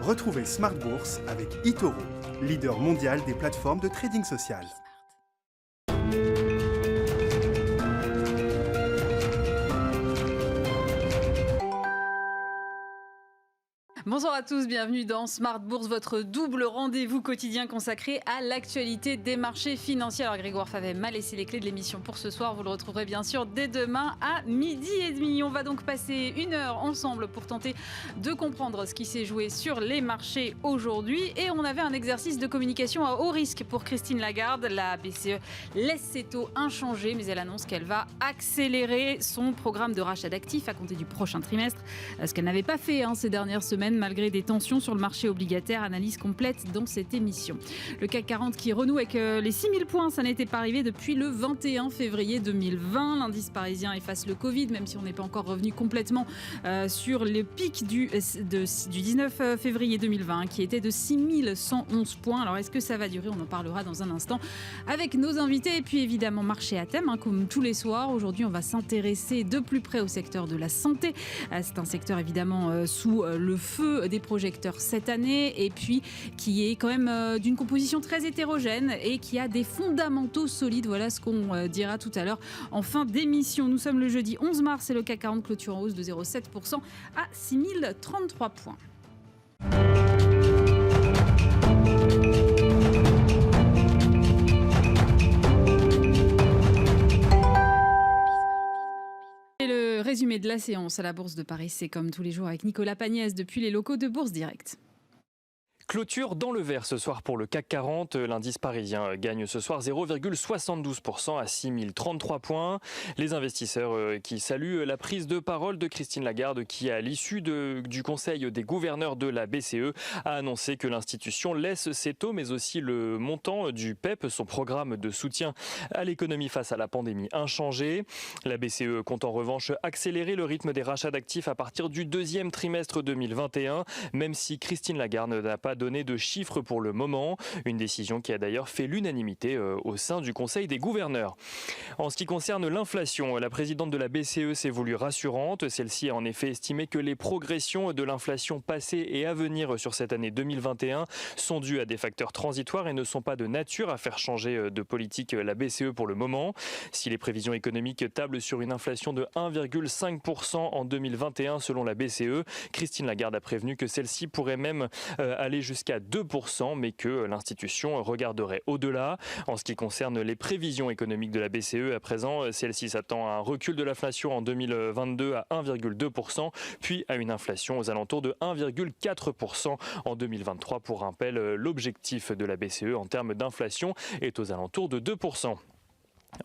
Retrouvez Smart Bourse avec eToro, leader mondial des plateformes de trading social. Bonjour à tous, bienvenue dans Smart Bourse, votre double rendez-vous quotidien consacré à l'actualité des marchés financiers. Alors Grégoire Favet m'a laissé les clés de l'émission pour ce soir, vous le retrouverez bien sûr dès demain à 12h30. On va donc passer une heure ensemble pour tenter de comprendre ce qui s'est joué sur les marchés aujourd'hui. Et on avait un exercice de communication à haut risque pour Christine Lagarde. La BCE laisse ses taux inchangés, mais elle annonce qu'elle va accélérer son programme de rachat d'actifs à compter du prochain trimestre, ce qu'elle n'avait pas fait ces dernières semaines, malgré des tensions sur le marché obligataire. Analyse complète dans cette émission. Le CAC 40 qui renoue avec les 6000 points, ça n'était pas arrivé depuis le 21 février 2020. L'indice parisien efface le Covid, même si on n'est pas encore revenu complètement sur le pic du 19 février 2020, qui était de 6111 points. Alors est-ce que ça va durer? On en parlera dans un instant avec nos invités. Et puis évidemment, marché à thème, comme tous les soirs. Aujourd'hui, on va s'intéresser de plus près au secteur de la santé. C'est un secteur évidemment sous le feu des projecteurs cette année, et puis qui est quand même d'une composition très hétérogène et qui a des fondamentaux solides. Voilà ce qu'on dira tout à l'heure en fin d'émission. Nous sommes le jeudi 11 mars et le CAC 40 clôture en hausse de 0,7% à 6033 points. Résumé de la séance à la Bourse de Paris, c'est comme tous les jours avec Nicolas Pagnès depuis les locaux de Bourse Direct. Clôture dans le vert ce soir pour le CAC 40. L'indice parisien gagne ce soir 0,72% à 6033 points. Les investisseurs qui saluent la prise de parole de Christine Lagarde qui, à l'issue du conseil des gouverneurs de la BCE, a annoncé que l'institution laisse ses taux, mais aussi le montant du PEP, son programme de soutien à l'économie face à la pandémie, inchangé. La BCE compte en revanche accélérer le rythme des rachats d'actifs à partir du deuxième trimestre 2021, même si Christine Lagarde n'a pas donné de chiffres pour le moment. Une décision qui a d'ailleurs fait l'unanimité au sein du Conseil des gouverneurs. En ce qui concerne l'inflation, la présidente de la BCE s'est voulue rassurante. Celle-ci a en effet estimé que les progressions de l'inflation passée et à venir sur cette année 2021 sont dues à des facteurs transitoires et ne sont pas de nature à faire changer de politique la BCE pour le moment. Si les prévisions économiques tablent sur une inflation de 1,5% en 2021 selon la BCE, Christine Lagarde a prévenu que celle-ci pourrait même aller jusqu'à 2%, mais que l'institution regarderait au-delà. En ce qui concerne les prévisions économiques de la BCE, à présent, celle-ci s'attend à un recul de l'inflation en 2022 à 1,2%, puis à une inflation aux alentours de 1,4% en 2023. Pour rappel, l'objectif de la BCE en termes d'inflation est aux alentours de 2%.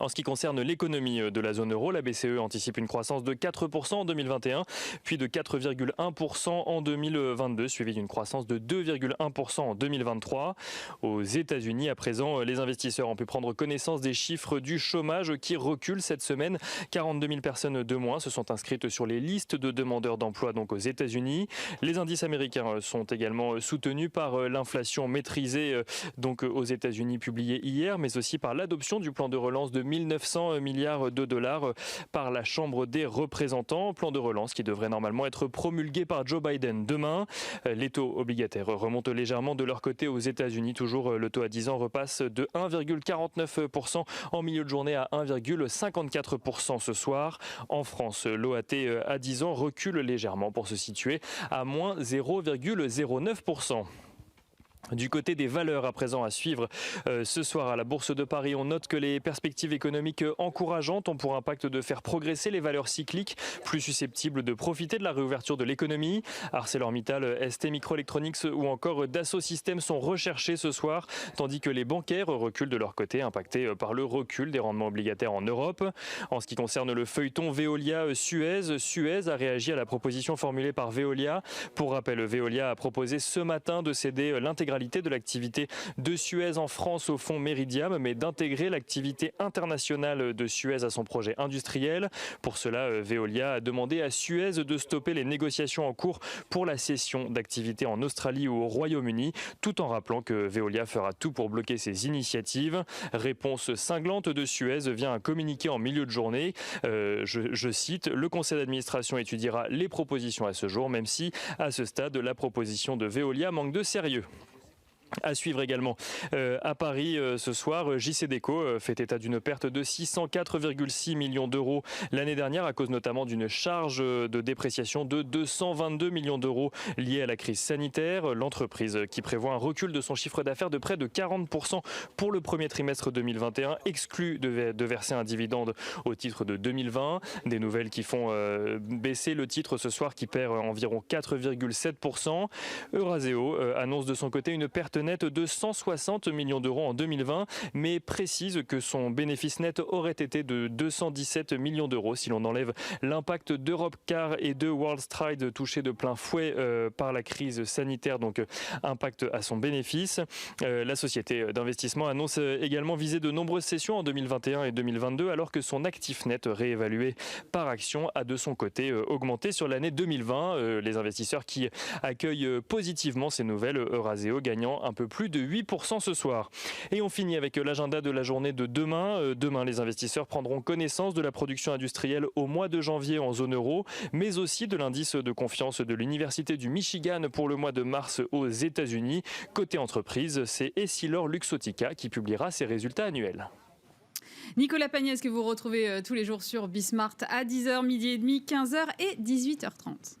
En ce qui concerne l'économie de la zone euro, la BCE anticipe une croissance de 4% en 2021, puis de 4,1% en 2022, suivie d'une croissance de 2,1% en 2023. Aux États-Unis, à présent, les investisseurs ont pu prendre connaissance des chiffres du chômage qui reculent cette semaine. 42 000 personnes de moins se sont inscrites sur les listes de demandeurs d'emploi donc aux États-Unis. Les indices américains sont également soutenus par l'inflation maîtrisée donc aux États-Unis publiée hier, mais aussi par l'adoption du plan de relance de 1900 milliards de dollars par la Chambre des représentants. Plan de relance qui devrait normalement être promulgué par Joe Biden demain. Les taux obligataires remontent légèrement de leur côté aux États-Unis. Toujours le taux à 10 ans repasse de 1,49% en milieu de journée à 1,54% ce soir. En France, l'OAT à 10 ans recule légèrement pour se situer à moins 0,09%. Du côté des valeurs à présent à suivre ce soir à la Bourse de Paris, on note que les perspectives économiques encourageantes ont pour impact de faire progresser les valeurs cycliques, plus susceptibles de profiter de la réouverture de l'économie. ArcelorMittal, ST Microelectronics ou encore Dassault Systèmes sont recherchés ce soir, tandis que les bancaires reculent de leur côté, impactés par le recul des rendements obligataires en Europe. En ce qui concerne le feuilleton Veolia-Suez, Suez a réagi à la proposition formulée par Veolia. Pour rappel, Veolia a proposé ce matin de céder l'intégralité l'intégralité de l'activité de Suez en France au fonds Meridiam, mais d'intégrer l'activité internationale de Suez à son projet industriel. Pour cela, Veolia a demandé à Suez de stopper les négociations en cours pour la cession d'activités en Australie ou au Royaume-Uni, tout en rappelant que Veolia fera tout pour bloquer ces initiatives. Réponse cinglante de Suez via un communiqué en milieu de journée. Je cite, le conseil d'administration étudiera les propositions à ce jour, même si à ce stade la proposition de Veolia manque de sérieux. À suivre également à Paris ce soir, JCDecaux fait état d'une perte de 604,6 millions d'euros l'année dernière à cause notamment d'une charge de dépréciation de 222 millions d'euros liée à la crise sanitaire. L'entreprise qui prévoit un recul de son chiffre d'affaires de près de 40% pour le premier trimestre 2021 exclut de verser un dividende au titre de 2020. Des nouvelles qui font baisser le titre ce soir qui perd environ 4,7%. Euraseo annonce de son côté une perte net de 160 millions d'euros en 2020, mais précise que son bénéfice net aurait été de 217 millions d'euros si l'on enlève l'impact d'Europecar et de World Stride touchés de plein fouet par la crise sanitaire, donc impact à son bénéfice. La société d'investissement annonce également viser de nombreuses cessions en 2021 et 2022, alors que son actif net réévalué par action a de son côté augmenté sur l'année 2020. Les investisseurs qui accueillent positivement ces nouvelles, Euraseo gagnant un peu plus de 8% ce soir. Et on finit avec l'agenda de la journée de demain. Demain, les investisseurs prendront connaissance de la production industrielle au mois de janvier en zone euro, mais aussi de l'indice de confiance de l'Université du Michigan pour le mois de mars aux États-Unis. Côté entreprise, c'est Essilor Luxottica qui publiera ses résultats annuels. Nicolas Pagnès que vous retrouvez tous les jours sur Bismart à 10h, midi et demi, 15h et 18h30.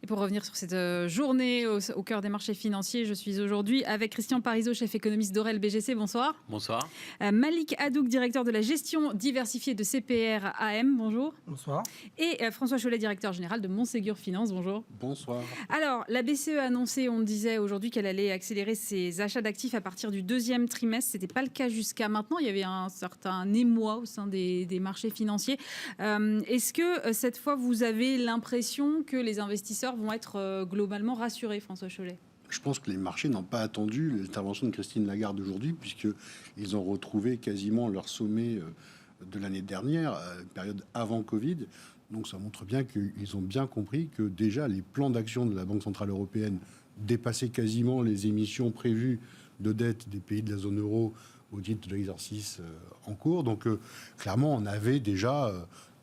Et pour revenir sur cette journée au cœur des marchés financiers, je suis aujourd'hui avec Christian Parizeau, chef économiste d'Orel BGC. Bonsoir. Bonsoir. Malik Hadouk, directeur de la gestion diversifiée de CPR AM. Bonjour. Bonsoir. Et François Chollet, directeur général de Montségur Finance. Bonjour. Bonsoir. Alors, la BCE a annoncé, on disait aujourd'hui, qu'elle allait accélérer ses achats d'actifs à partir du deuxième trimestre. Ce n'était pas le cas jusqu'à maintenant. Il y avait un certain émoi au sein des marchés financiers. Est-ce que cette fois, vous avez l'impression que les investisseurs vont être globalement rassurés, François Chollet? Je pense que les marchés n'ont pas attendu l'intervention de Christine Lagarde aujourd'hui, puisqu'ils ont retrouvé quasiment leur sommet de l'année dernière, période avant Covid. Donc ça montre bien qu'ils ont bien compris que déjà les plans d'action de la Banque Centrale Européenne dépassaient quasiment les émissions prévues de dette des pays de la zone euro au titre de l'exercice en cours. Donc clairement, on avait déjà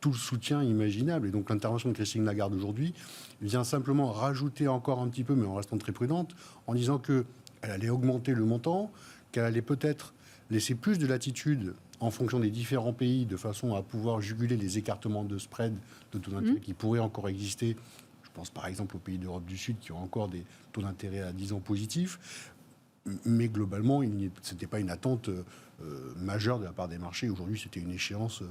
tout le soutien imaginable. Et donc l'intervention de Christine Lagarde aujourd'hui vient simplement rajouter encore un petit peu, mais en restant très prudente, en disant qu'elle allait augmenter le montant, qu'elle allait peut-être laisser plus de latitude en fonction des différents pays, de façon à pouvoir juguler les écartements de spread de taux d'intérêt qui pourraient encore exister. Je pense par exemple aux pays d'Europe du Sud qui ont encore des taux d'intérêt à 10 ans positifs. Mais globalement, ce n'était pas une attente majeure de la part des marchés. Aujourd'hui, c'était une échéance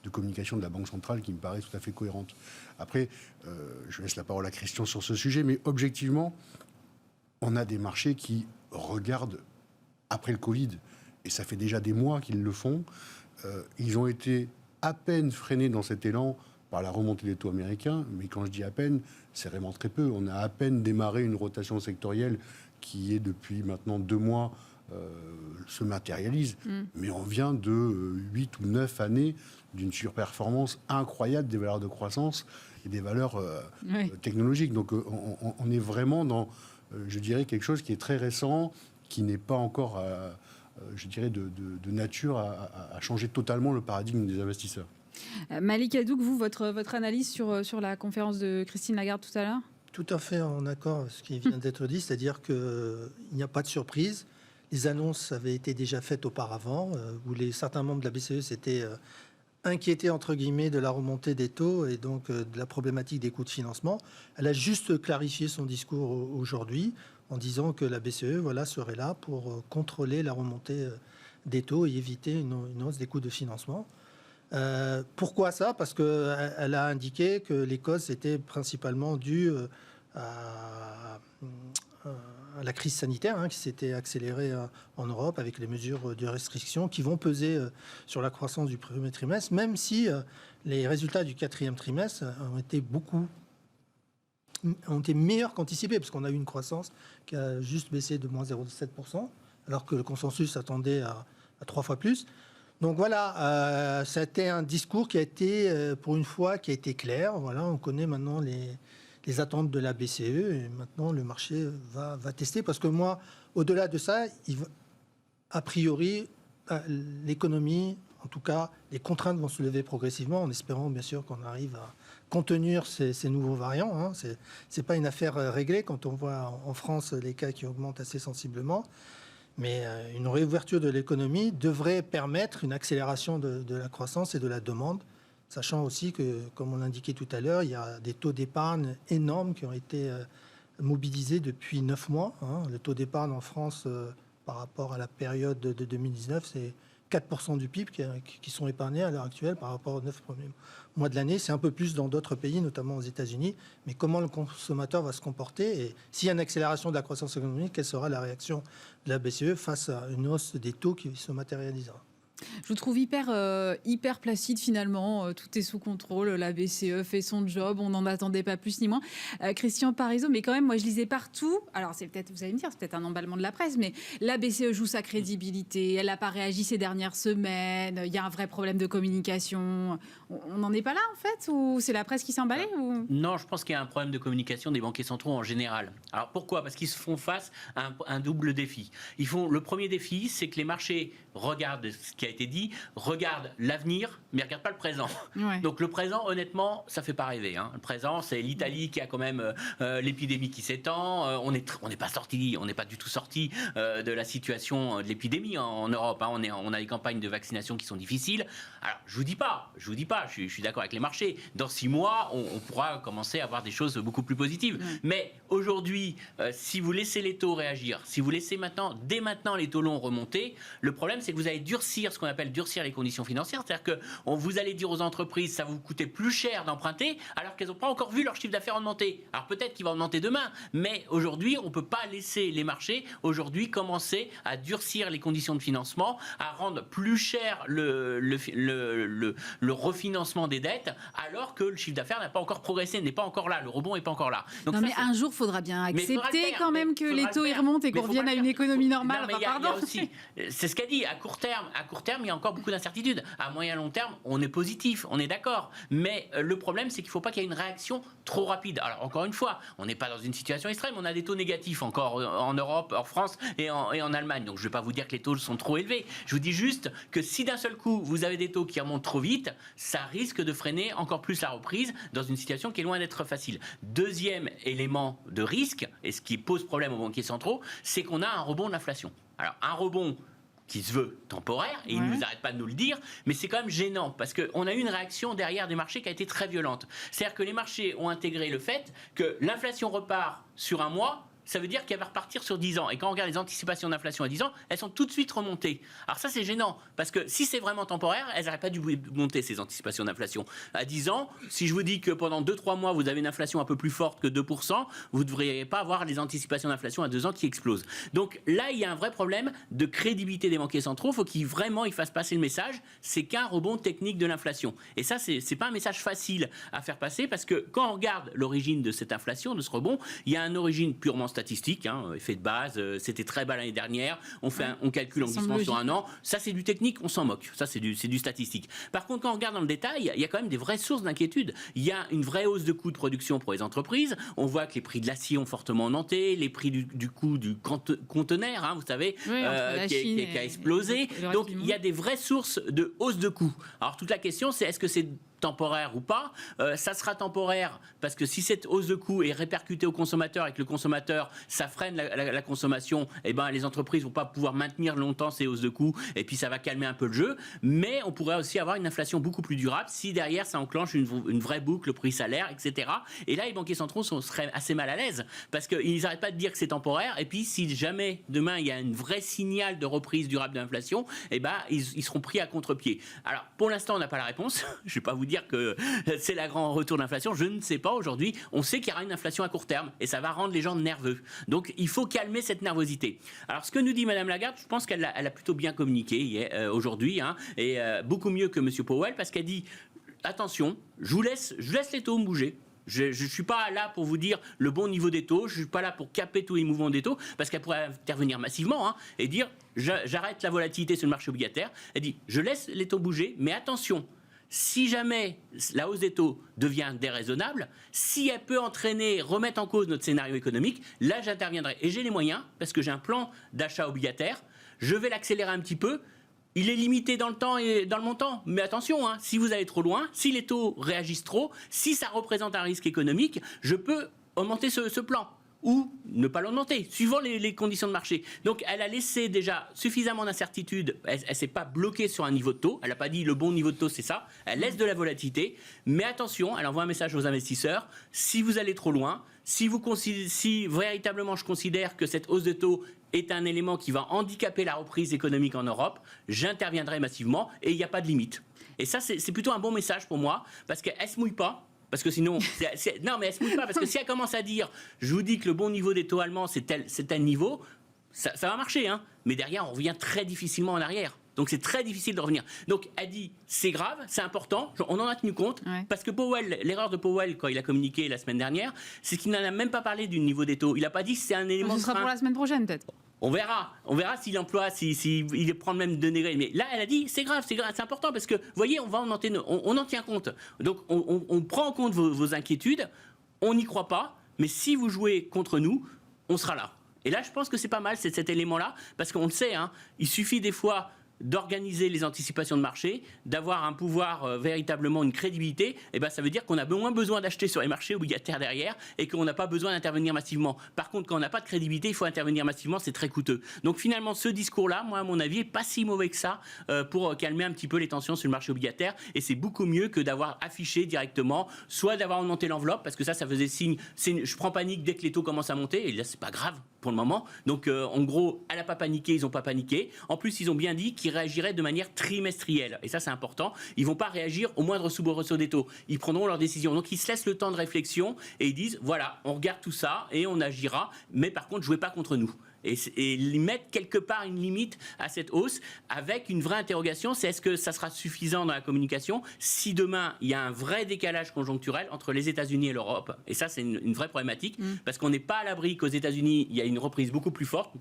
de communication de la Banque centrale qui me paraît tout à fait cohérente. Après, je laisse la parole à Christian sur ce sujet, mais objectivement, on a des marchés qui regardent après le Covid, et ça fait déjà des mois qu'ils le font. Ils ont été à peine freinés dans cet élan par la remontée des taux américains, mais quand je dis à peine, c'est vraiment très peu. On a à peine démarré une rotation sectorielle qui est depuis maintenant 2 mois se matérialise. Mais on vient de 8 ou 9 années d'une surperformance incroyable des valeurs de croissance et des valeurs technologiques. Donc on est vraiment dans, je dirais, quelque chose qui est très récent, qui n'est pas encore, je dirais, de nature à changer totalement le paradigme des investisseurs. Malik Hadouk, vous, votre analyse sur la conférence de Christine Lagarde tout à l'heure? Tout à fait en accord avec ce qui vient d'être dit, c'est-à-dire qu'il n'y a pas de surprise. Les annonces avaient été déjà faites auparavant, où certains membres de la BCE s'étaient inquiétés, entre guillemets, de la remontée des taux et donc de la problématique des coûts de financement. Elle a juste clarifié son discours aujourd'hui en disant que la BCE serait là pour contrôler la remontée des taux et éviter une hausse des coûts de financement. Pourquoi ça? Parce qu'elle a indiqué que les causes étaient principalement dues à la crise sanitaire qui s'était accélérée en Europe avec les mesures de restriction qui vont peser sur la croissance du premier trimestre, même si les résultats du quatrième trimestre ont été meilleurs qu'anticipés, parce qu'on a eu une croissance qui a juste baissé de moins 0,7%, alors que le consensus attendait à 3 fois plus. Donc voilà, ça a été un discours qui a été, pour une fois, qui a été clair. Voilà, on connaît maintenant les attentes de la BCE et maintenant le marché va tester. Parce que moi, au-delà de ça, a priori, l'économie, en tout cas, les contraintes vont se lever progressivement en espérant bien sûr qu'on arrive à contenir ces nouveaux variants. C'est pas une affaire réglée quand on voit en France les cas qui augmentent assez sensiblement. Mais une réouverture de l'économie devrait permettre une accélération de la croissance et de la demande, sachant aussi que, comme on l'indiquait tout à l'heure, il y a des taux d'épargne énormes qui ont été mobilisés depuis 9 mois. Le taux d'épargne en France, par rapport à la période de 2019, c'est 4% du PIB qui sont épargnés à l'heure actuelle par rapport aux 9 premiers mois de l'année. C'est un peu plus dans d'autres pays, notamment aux États-Unis. Mais comment le consommateur va se comporter et s'il y a une accélération de la croissance économique, quelle sera la réaction de la BCE face à une hausse des taux qui se matérialisera? Je vous trouve hyper placide finalement. Tout est sous contrôle. La BCE fait son job. On n'en attendait pas plus ni moins. Christian Parizeau, mais quand même, moi je lisais partout. Alors c'est peut-être, vous allez me dire, c'est peut-être un emballement de la presse, mais la BCE joue sa crédibilité. Elle n'a pas réagi ces dernières semaines. Il y a un vrai problème de communication. On n'en est pas là en fait, ou c'est la presse qui s'est emballée ou... Non, je pense qu'il y a un problème de communication des banquiers centraux en général. Alors pourquoi ? Parce qu'ils se font face à un double défi. Le premier défi, c'est que les marchés regardent ce qui a été dit, regardent l'avenir, mais ne regardent pas le présent. Ouais. Donc le présent, honnêtement, ça ne fait pas rêver. Le présent, c'est l'Italie qui a quand même l'épidémie qui s'étend. On n'est pas du tout sorti de la situation de l'épidémie en Europe. On a des campagnes de vaccination qui sont difficiles. Alors je vous dis pas, je suis d'accord avec les marchés. Dans 6 mois, on pourra commencer à avoir des choses beaucoup plus positives. Mais aujourd'hui, si vous laissez les taux réagir, si vous laissez dès maintenant les taux longs remonter, le problème c'est que vous allez durcir ce qu'on appelle durcir les conditions financières, c'est-à-dire que vous allez dire aux entreprises ça va vous coûter plus cher d'emprunter alors qu'elles n'ont pas encore vu leur chiffre d'affaires augmenter. Alors peut-être qu'il va augmenter demain, mais aujourd'hui on ne peut pas laisser les marchés commencer à durcir les conditions de financement, à rendre plus cher le refinancement des dettes alors que le chiffre d'affaires n'a pas encore progressé, n'est pas encore là, le rebond n'est pas encore là. Donc non, mais un jour il faudra bien accepter quand même que les taux remontent et qu'on revienne à une économie normale. Non, mais y a aussi, c'est ce qu'a dit, à court terme, il y a encore beaucoup d'incertitudes. À moyen long terme, on est positif, on est d'accord. Mais le problème, c'est qu'il ne faut pas qu'il y ait une réaction trop rapide. Alors, encore une fois, on n'est pas dans une situation extrême. On a des taux négatifs encore en Europe, en France et en Allemagne. Donc, je ne vais pas vous dire que les taux sont trop élevés. Je vous dis juste que si d'un seul coup, vous avez des taux qui remontent trop vite, ça risque de freiner encore plus la reprise dans une situation qui est loin d'être facile. Deuxième élément de risque, et ce qui pose problème aux banquiers centraux, c'est qu'on a un rebond de l'inflation. Alors, un rebond qui se veut temporaire, et ils ne nous arrêtent pas de nous le dire, mais c'est quand même gênant, parce qu'on a eu une réaction derrière des marchés qui a été très violente. C'est-à-dire que les marchés ont intégré le fait que l'inflation repart sur un mois, ça veut dire qu'elle va repartir sur 10 ans. Et quand on regarde les anticipations d'inflation à 10 ans, elles sont tout de suite remontées. Alors ça, c'est gênant, parce que si c'est vraiment temporaire, elles n'auraient pas dû monter, ces anticipations d'inflation. À 10 ans, si je vous dis que pendant 2-3 mois, vous avez une inflation un peu plus forte que 2%, vous ne devriez pas avoir les anticipations d'inflation à 2 ans qui explosent. Donc là, il y a un vrai problème de crédibilité des banquiers centraux. Il faut qu'ils fassent passer le message, c'est qu'un rebond technique de l'inflation. Et ça, c'est pas un message facile à faire passer, parce que quand on regarde l'origine de cette inflation, de ce rebond, il y a une origine purement statistique, effet de base, c'était très bas l'année dernière, on calcule en glissement sur un an, ça c'est du technique, on s'en moque, ça c'est du statistique. Par contre, quand on regarde dans le détail, il y a quand même des vraies sources d'inquiétude. Il y a une vraie hausse de coûts de production pour les entreprises, on voit que les prix de l'acier ont fortement augmenté, les prix du coût du conteneur, vous savez, qui a explosé. Donc il y a des vraies sources de hausse de coûts. Alors toute la question c'est, est-ce que c'est temporaire ou pas, ça sera temporaire parce que si cette hausse de coûts est répercutée au consommateur et que le consommateur, ça freine la consommation, et les entreprises vont pas pouvoir maintenir longtemps ces hausses de coûts et puis ça va calmer un peu le jeu, mais on pourrait aussi avoir une inflation beaucoup plus durable si derrière ça enclenche une vraie boucle prix-salaire, etc. Et là, les banquiers centraux seraient assez mal à l'aise parce qu'ils n'arrêtent pas de dire que c'est temporaire et puis si jamais demain il y a un vrai signal de reprise durable de l'inflation, ils seront pris à contre-pied. Alors pour l'instant, on n'a pas la réponse, je vais pas vous dire dire que c'est la grande retour de l'inflation. Je ne sais pas aujourd'hui. On sait qu'il y aura une inflation à court terme et ça va rendre les gens nerveux. Donc il faut calmer cette nervosité. Alors ce que nous dit Madame Lagarde, je pense qu'elle a plutôt bien communiqué aujourd'hui, et beaucoup mieux que Monsieur Powell, parce qu'elle dit attention, je laisse les taux bouger. Je ne suis pas là pour vous dire le bon niveau des taux, je ne suis pas là pour caper tous les mouvements des taux, parce qu'elle pourrait intervenir massivement et dire j'arrête la volatilité sur le marché obligataire. Elle dit je laisse les taux bouger, mais attention, si jamais la hausse des taux devient déraisonnable, si elle peut remettre en cause notre scénario économique, là j'interviendrai. Et j'ai les moyens, parce que j'ai un plan d'achat obligataire, je vais l'accélérer un petit peu. Il est limité dans le temps et dans le montant. Mais attention, si vous allez trop loin, si les taux réagissent trop, si ça représente un risque économique, je peux augmenter ce plan. Ou ne pas l'augmenter, suivant les conditions de marché. Donc elle a laissé déjà suffisamment d'incertitude. Elle ne s'est pas bloquée sur un niveau de taux. Elle n'a pas dit le bon niveau de taux, c'est ça. Elle laisse de la volatilité. Mais attention, elle envoie un message aux investisseurs. Si vous allez trop loin, si véritablement je considère que cette hausse de taux est un élément qui va handicaper la reprise économique en Europe, j'interviendrai massivement et il n'y a pas de limite. Et ça, c'est plutôt un bon message pour moi, parce qu'elle ne se mouille pas. Parce que sinon, non, mais elle se mouille pas, parce que si elle commence à dire, je vous dis que le bon niveau des taux allemands, c'est tel niveau, ça va marcher, mais derrière, on revient très difficilement en arrière. Donc c'est très difficile de revenir. Donc elle dit, c'est grave, c'est important, on en a tenu compte, parce que Powell, l'erreur de Powell, quand il a communiqué la semaine dernière, c'est qu'il n'en a même pas parlé du niveau des taux. Il n'a pas dit que c'est un élément Ce sera pour la semaine prochaine, peut-être. On verra s'il emploie, s'il prend même de degrés. Mais là, elle a dit, c'est grave, c'est important, parce que, vous voyez, on en tient compte. Donc, on prend en compte vos inquiétudes, on n'y croit pas, mais si vous jouez contre nous, on sera là. Et là, je pense que c'est pas mal, cet élément-là, parce qu'on le sait, il suffit des fois d'organiser les anticipations de marché, d'avoir un pouvoir, véritablement une crédibilité, et ben ça veut dire qu'on a moins besoin d'acheter sur les marchés obligataires derrière et qu'on n'a pas besoin d'intervenir massivement. Par contre, quand on n'a pas de crédibilité, il faut intervenir massivement, c'est très coûteux. Donc finalement, ce discours-là, moi, à mon avis, n'est pas si mauvais que ça pour calmer un petit peu les tensions sur le marché obligataire, et c'est beaucoup mieux que d'avoir affiché directement, soit d'avoir augmenté l'enveloppe, parce que ça faisait signe, je prends panique dès que les taux commencent à monter, et là, c'est pas grave pour le moment. Donc, en gros, elle n'a pas paniqué, ils n'ont pas paniqué. En plus, ils ont bien dit qu'ils réagiraient de manière trimestrielle. Et ça, c'est important. Ils ne vont pas réagir au moindre soubresaut des taux. Ils prendront leurs décisions. Donc, ils se laissent le temps de réflexion et ils disent, voilà, on regarde tout ça et on agira. Mais par contre, jouez pas contre nous. Et mettre quelque part une limite à cette hausse avec une vraie interrogation, c'est est-ce que ça sera suffisant dans la communication si demain il y a un vrai décalage conjoncturel entre les États-Unis et l'Europe. Et ça, c'est une vraie problématique parce qu'on n'est pas à l'abri qu'aux États-Unis il y a une reprise beaucoup plus forte,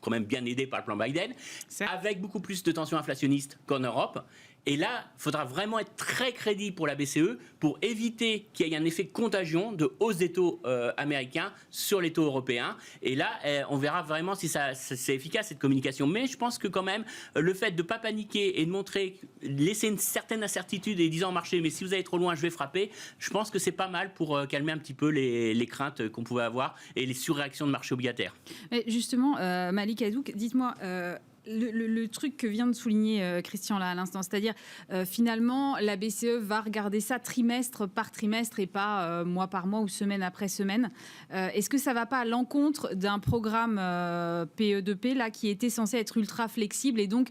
quand même bien aidée par le plan Biden, avec beaucoup plus de tensions inflationnistes qu'en Europe. Et là, il faudra vraiment être très crédible pour la BCE pour éviter qu'il y ait un effet de contagion de hausse des taux américains sur les taux européens. Et là, on verra vraiment si c'est efficace cette communication. Mais je pense que quand même, le fait de ne pas paniquer et de laisser une certaine incertitude et disant au marché, mais si vous allez trop loin, je vais frapper, je pense que c'est pas mal pour calmer un petit peu les craintes qu'on pouvait avoir et les surréactions de marché obligataire. Mais justement, Malik Hadouk, dites-moi... Le truc que vient de souligner Christian là à l'instant, c'est-à-dire finalement la BCE va regarder ça trimestre par trimestre et pas mois par mois ou semaine après semaine. Est-ce que ça va pas à l'encontre d'un programme PE2P là qui était censé être ultra flexible et donc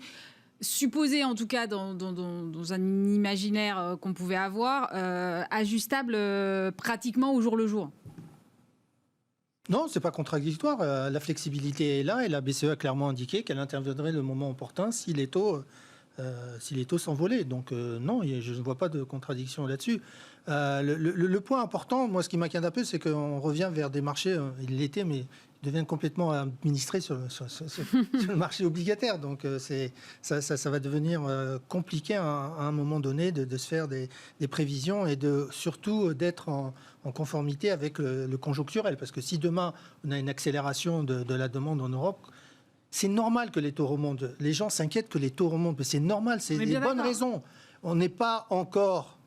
supposé en tout cas dans un imaginaire qu'on pouvait avoir ajustable pratiquement au jour le jour? Non, c'est pas contradictoire. La flexibilité est là et la BCE a clairement indiqué qu'elle interviendrait le moment opportun si les taux s'envolaient. Donc non, je ne vois pas de contradiction là-dessus. Le point important, moi, ce qui m'inquiète un peu, c'est qu'on revient vers des marchés, il l'était, mais ils deviennent complètement administrés sur le marché obligataire. Donc ça va devenir compliqué à un moment donné de se faire des prévisions et surtout d'être en conformité avec le conjoncturel. Parce que si demain, on a une accélération de la demande en Europe, c'est normal que les taux remontent. Les gens s'inquiètent que les taux remontent, mais c'est normal, c'est des bonnes raisons. On n'est pas encore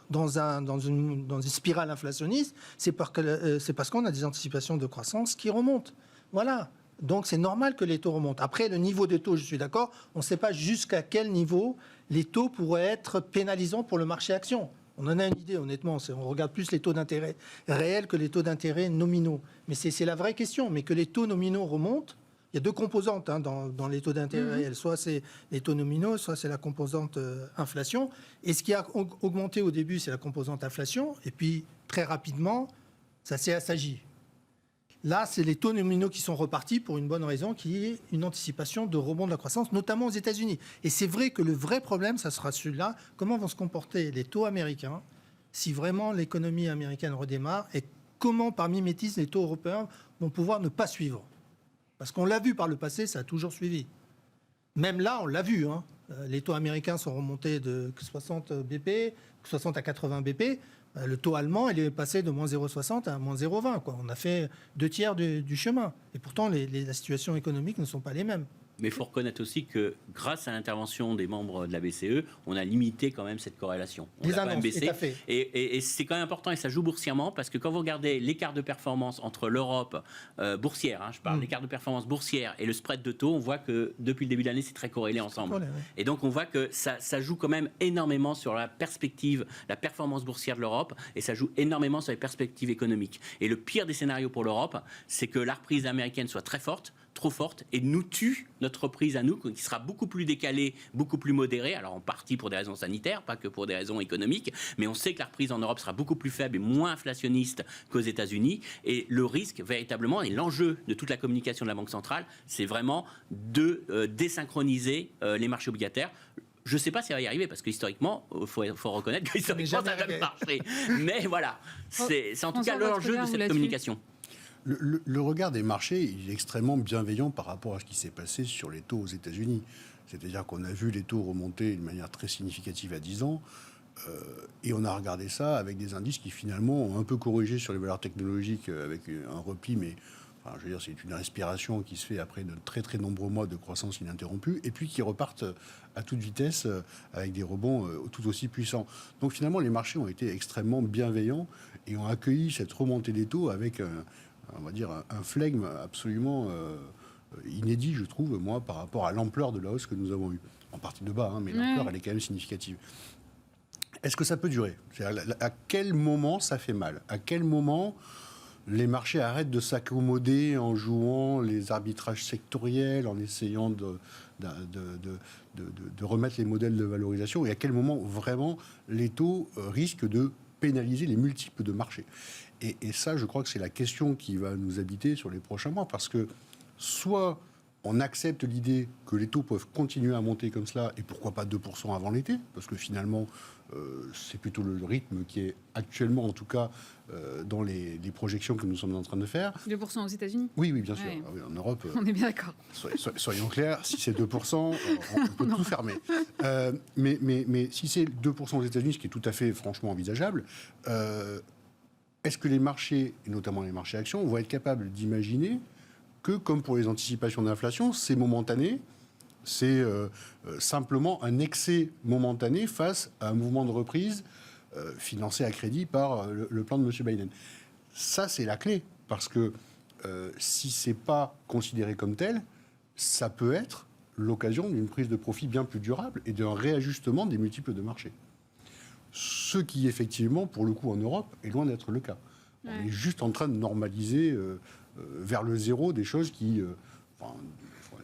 dans une spirale inflationniste, c'est parce qu'on a des anticipations de croissance qui remontent. Voilà. Donc c'est normal que les taux remontent. Après, le niveau des taux, je suis d'accord, on ne sait pas jusqu'à quel niveau les taux pourraient être pénalisants pour le marché action. On en a une idée, honnêtement. On regarde plus les taux d'intérêt réels que les taux d'intérêt nominaux. Mais c'est la vraie question. Mais que les taux nominaux remontent, Il y a deux composantes dans les taux d'intérêt réels. Soit c'est les taux nominaux, soit c'est la composante inflation. Et ce qui a augmenté au début, c'est la composante inflation. Et puis, très rapidement, ça s'est assagi. Là, c'est les taux nominaux qui sont repartis pour une bonne raison, qui est une anticipation de rebond de la croissance, notamment aux États-Unis. Et c'est vrai que le vrai problème, ça sera celui-là. Comment vont se comporter les taux américains si vraiment l'économie américaine redémarre, et comment, par mimétisme, les taux européens vont pouvoir ne pas suivre? Parce qu'on l'a vu par le passé, ça a toujours suivi. Même là, on l'a vu. Les taux américains sont remontés de 60 BP, 60 à 80 BP. Le taux allemand, il est passé de moins 0,60 à moins 0,20. On a fait 2/3 du chemin. Et pourtant, les situations économiques ne sont pas les mêmes. Mais il faut reconnaître aussi que grâce à l'intervention des membres de la BCE, on a limité quand même cette corrélation. On Les l'a quand annonces, même baissé. tout à fait. Et c'est quand même important, et ça joue boursièrement, parce que quand vous regardez l'écart de performance entre l'Europe boursière, je parle l'écart de performance boursière et le spread de taux, on voit que depuis le début de l'année, c'est très corrélé ensemble. Ouais. Et donc on voit que ça joue quand même énormément sur la perspective, la performance boursière de l'Europe, et ça joue énormément sur les perspectives économiques. Et le pire des scénarios pour l'Europe, c'est que la reprise américaine soit très forte, trop forte, et nous tue notre reprise à nous, qui sera beaucoup plus décalée, beaucoup plus modérée, alors en partie pour des raisons sanitaires, pas que pour des raisons économiques, mais on sait que la reprise en Europe sera beaucoup plus faible et moins inflationniste qu'aux États-Unis, et le risque véritablement, et l'enjeu de toute la communication de la Banque centrale, c'est vraiment de désynchroniser les marchés obligataires. Je ne sais pas si ça va y arriver, parce que historiquement, il faut reconnaître que historiquement, ça n'a jamais marché. Mais voilà, c'est en tout cas l'enjeu de cette communication. Le regard des marchés il est extrêmement bienveillant par rapport à ce qui s'est passé sur les taux aux États-Unis. C'est-à-dire qu'on a vu les taux remonter de manière très significative à 10 ans, et on a regardé ça avec des indices qui finalement ont un peu corrigé sur les valeurs technologiques avec un repli, mais enfin, je veux dire, c'est une respiration qui se fait après de très très nombreux mois de croissance ininterrompue, et puis qui repartent à toute vitesse avec des rebonds tout aussi puissants. Donc finalement, les marchés ont été extrêmement bienveillants et ont accueilli cette remontée des taux avec on va dire un flegme absolument inédit, je trouve, moi, par rapport à l'ampleur de la hausse que nous avons eue. En partie de bas, mais l'ampleur, elle est quand même significative. Est-ce que ça peut durer? À quel moment ça fait mal? À quel moment les marchés arrêtent de s'accommoder en jouant les arbitrages sectoriels, en essayant de remettre les modèles de valorisation? Et à quel moment, vraiment, les taux risquent de pénaliser les multiples de marché? Et ça, je crois que c'est la question qui va nous habiter sur les prochains mois, parce que soit on accepte l'idée que les taux peuvent continuer à monter comme cela, et pourquoi pas 2% avant l'été, parce que finalement, c'est plutôt le rythme qui est actuellement, en tout cas, dans les projections que nous sommes en train de faire. 2% aux États-Unis? Oui, bien sûr. Ouais. Ah oui, en Europe, on est bien d'accord. Soyons clairs, si c'est 2%, on peut tout fermer. Mais si c'est 2% aux États-Unis, ce qui est tout à fait franchement envisageable, est-ce que les marchés, et notamment les marchés actions, vont être capables d'imaginer que, comme pour les anticipations d'inflation, c'est momentané, c'est simplement un excès momentané face à un mouvement de reprise financé à crédit par le plan de M. Biden? Ça, c'est la clé, parce que si ce n'est pas considéré comme tel, ça peut être l'occasion d'une prise de profit bien plus durable et d'un réajustement des multiples de marché. Ce qui, effectivement, pour le coup, en Europe, est loin d'être le cas. Ouais. On est juste en train de normaliser vers le zéro des choses qui...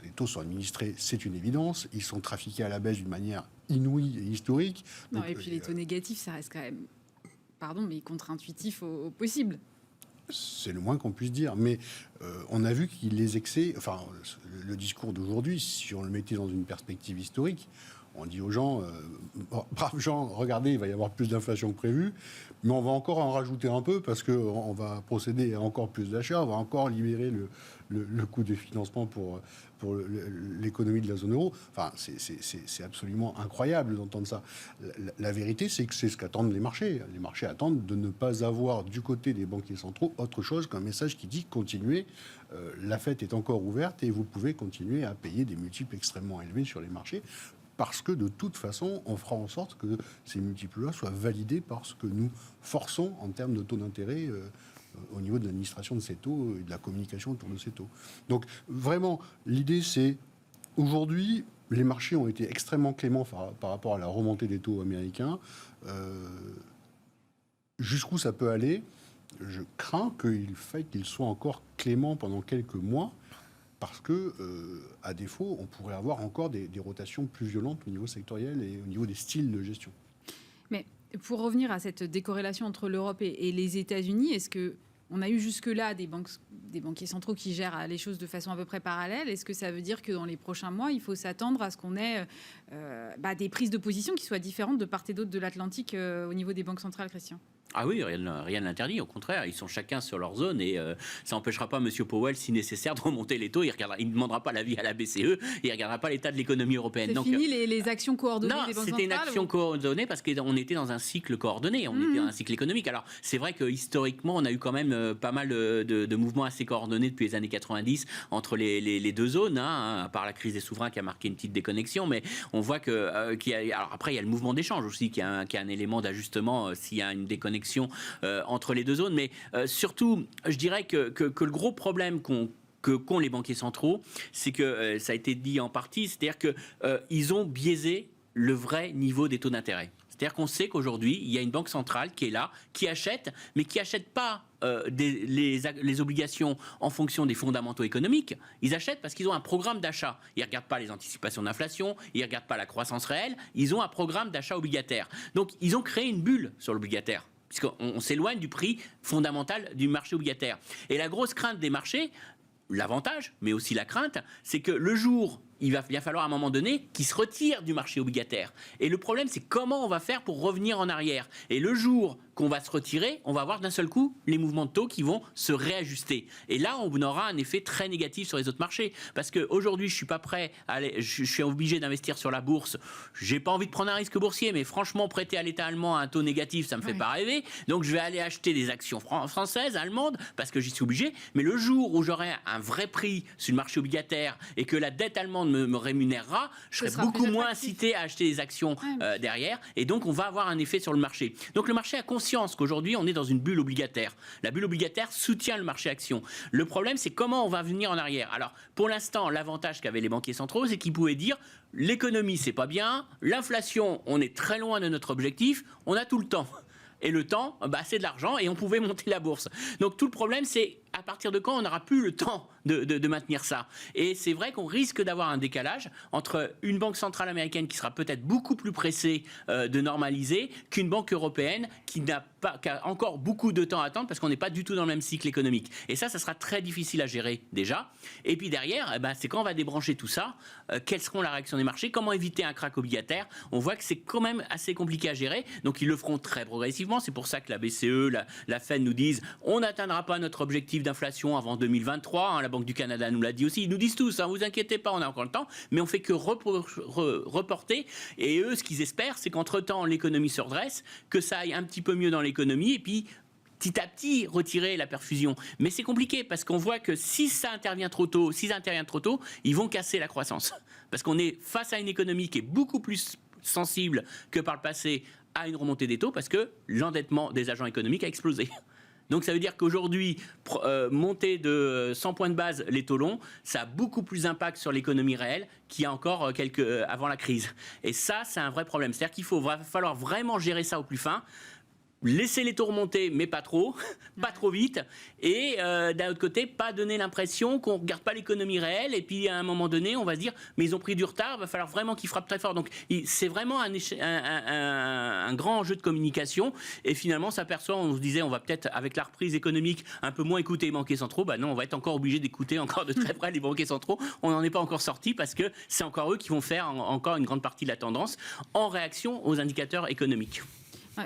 les taux sont administrés, c'est une évidence. Ils sont trafiqués à la baisse d'une manière inouïe et historique. Non, donc, et puis les taux négatifs, ça reste quand même, pardon, mais contre-intuitif au possible. C'est le moins qu'on puisse dire. Mais on a vu qu'il les excès... Enfin, le discours d'aujourd'hui, si on le mettait dans une perspective historique, on dit aux gens, braves gens, regardez, il va y avoir plus d'inflation que prévu, mais on va encore en rajouter un peu parce qu'on va procéder à encore plus d'achats, on va encore libérer le coût des financements pour l'économie de la zone euro. Enfin, c'est absolument incroyable d'entendre ça. La vérité, c'est que c'est ce qu'attendent les marchés. Les marchés attendent de ne pas avoir du côté des banquiers centraux autre chose qu'un message qui dit continuez, la fête est encore ouverte et vous pouvez continuer à payer des multiples extrêmement élevés sur les marchés. Parce que de toute façon, on fera en sorte que ces multiples-là soient validés par ce que nous forçons en termes de taux d'intérêt au niveau de l'administration de ces taux et de la communication autour de ces taux. Donc vraiment, l'idée c'est, aujourd'hui, les marchés ont été extrêmement cléments par rapport à la remontée des taux américains. Jusqu'où ça peut aller? Je crains qu'il faille qu'ils soient encore cléments pendant quelques mois, parce que, à défaut, on pourrait avoir encore des rotations plus violentes au niveau sectoriel et au niveau des styles de gestion. Mais pour revenir à cette décorrélation entre l'Europe et les États-Unis, est-ce que on a eu jusque-là des banquiers centraux qui gèrent les choses de façon à peu près parallèle? Est-ce que ça veut dire que dans les prochains mois, il faut s'attendre à ce qu'on ait des prises de position qui soient différentes de part et d'autre de l'Atlantique au niveau des banques centrales, Christian? Ah oui, rien ne l'interdit, au contraire, ils sont chacun sur leur zone et ça n'empêchera pas M. Powell, si nécessaire, de remonter les taux. Il ne demandera pas l'avis à la BCE, il ne regardera pas l'état de l'économie européenne. C'est fini les actions coordonnées des banques centrales? Non, c'était une action coordonnée parce qu'on était dans un cycle coordonné, on était dans un cycle économique. Alors, c'est vrai que historiquement, on a eu quand même pas mal de mouvements assez coordonnés depuis les années 90 entre les deux zones, à part la crise des souverains qui a marqué une petite déconnexion, mais on voit alors après, il y a le mouvement d'échange aussi qui a un élément d'ajustement s'il y a une déconnexion entre les deux zones. Mais surtout, je dirais que le gros problème qu'ont les banquiers centraux, c'est que ça a été dit en partie, c'est-à-dire qu'ils ont biaisé le vrai niveau des taux d'intérêt. C'est-à-dire qu'on sait qu'aujourd'hui, il y a une banque centrale qui est là, qui achète, mais qui n'achète pas les obligations en fonction des fondamentaux économiques. Ils achètent parce qu'ils ont un programme d'achat. Ils ne regardent pas les anticipations d'inflation, ils ne regardent pas la croissance réelle, ils ont un programme d'achat obligataire. Donc, ils ont créé une bulle sur l'obligataire, puisqu'on s'éloigne du prix fondamental du marché obligataire. Et la grosse crainte des marchés, l'avantage, mais aussi la crainte, c'est que le jour, il va bien falloir à un moment donné qu'ils se retirent du marché obligataire. Et le problème, c'est comment on va faire pour revenir en arrière. Et le jour qu'on va se retirer, on va avoir d'un seul coup les mouvements de taux qui vont se réajuster. Et là, on aura un effet très négatif sur les autres marchés. Parce qu'aujourd'hui, je suis pas prêt à aller, je suis obligé d'investir sur la bourse. J'ai pas envie de prendre un risque boursier, mais franchement, prêter à l'État allemand à un taux négatif, ça me fait pas rêver. Donc, je vais aller acheter des actions françaises, allemandes, parce que j'y suis obligé. Mais le jour où j'aurai un vrai prix sur le marché obligataire et que la dette allemande me rémunérera, je serai beaucoup moins incité à acheter des actions derrière. Et donc, on va avoir un effet sur le marché. Donc, le marché a conscience qu'aujourd'hui, on est dans une bulle obligataire. La bulle obligataire soutient le marché action. Le problème, c'est comment on va venir en arrière. Alors, pour l'instant, l'avantage qu'avaient les banquiers centraux, c'est qu'ils pouvaient dire l'économie, c'est pas bien, l'inflation, on est très loin de notre objectif, on a tout le temps. Et le temps, c'est de l'argent et on pouvait monter la bourse. Donc, tout le problème, c'est à partir de quand on n'aura plus le temps de maintenir ça. Et c'est vrai qu'on risque d'avoir un décalage entre une banque centrale américaine qui sera peut-être beaucoup plus pressée de normaliser qu'une banque européenne qui a encore beaucoup de temps à attendre parce qu'on n'est pas du tout dans le même cycle économique. Et ça sera très difficile à gérer déjà. Et puis derrière, c'est quand on va débrancher tout ça, quelles seront la réaction des marchés, comment éviter un krach obligataire. On voit que c'est quand même assez compliqué à gérer. Donc ils le feront très progressivement. C'est pour ça que la BCE, la Fed nous disent on n'atteindra pas notre objectif d'inflation avant 2023. La Banque du Canada nous l'a dit aussi. Ils nous disent tous, vous inquiétez pas, on a encore le temps. Mais on fait que reporter. Et eux, ce qu'ils espèrent, c'est qu'entre-temps, l'économie se redresse, que ça aille un petit peu mieux dans l'économie et puis petit à petit retirer la perfusion. Mais c'est compliqué parce qu'on voit que si ça intervient trop tôt, ils vont casser la croissance. Parce qu'on est face à une économie qui est beaucoup plus sensible que par le passé à une remontée des taux parce que l'endettement des agents économiques a explosé. Donc ça veut dire qu'aujourd'hui, monter de 100 points de base les taux longs, ça a beaucoup plus d'impact sur l'économie réelle qu'il y a encore avant la crise. Et ça, c'est un vrai problème. C'est-à-dire qu'il va falloir vraiment gérer ça au plus fin. Laisser les taux remonter, mais pas trop vite. Et d'un autre côté, pas donner l'impression qu'on ne regarde pas l'économie réelle. Et puis, à un moment donné, on va se dire, mais ils ont pris du retard, il va falloir vraiment qu'ils frappent très fort. Donc, c'est vraiment un grand enjeu de communication. Et finalement, on s'aperçoit, on se disait, on va peut-être, avec la reprise économique, un peu moins écouter les banquiers centraux. Non, on va être encore obligé d'écouter encore de très près les banquiers centraux. On n'en est pas encore sorti parce que c'est encore eux qui vont faire encore une grande partie de la tendance en réaction aux indicateurs économiques.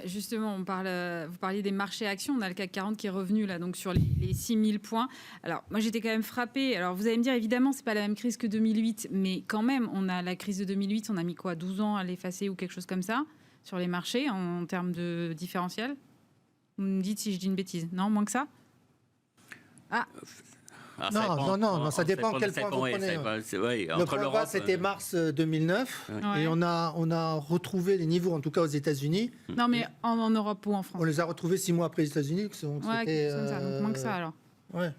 Justement, vous parliez des marchés actions. On a le CAC 40 qui est revenu là, donc sur les 6000 points. Alors, moi, j'étais quand même frappée. Alors, vous allez me dire, évidemment, c'est pas la même crise que 2008, mais quand même, on a la crise de 2008, on a mis 12 ans à l'effacer ou quelque chose comme ça sur les marchés en termes de différentiel. Vous me dites si je dis une bêtise. Non, moins que ça. Non, ça dépend quel point vous prenez. Le point bas, c'était mars 2009, et on a retrouvé les niveaux, en tout cas aux États-Unis. Non, mais en Europe ou en France. On les a retrouvés 6 mois après les États-Unis. Donc moins que ça, alors. Ouais.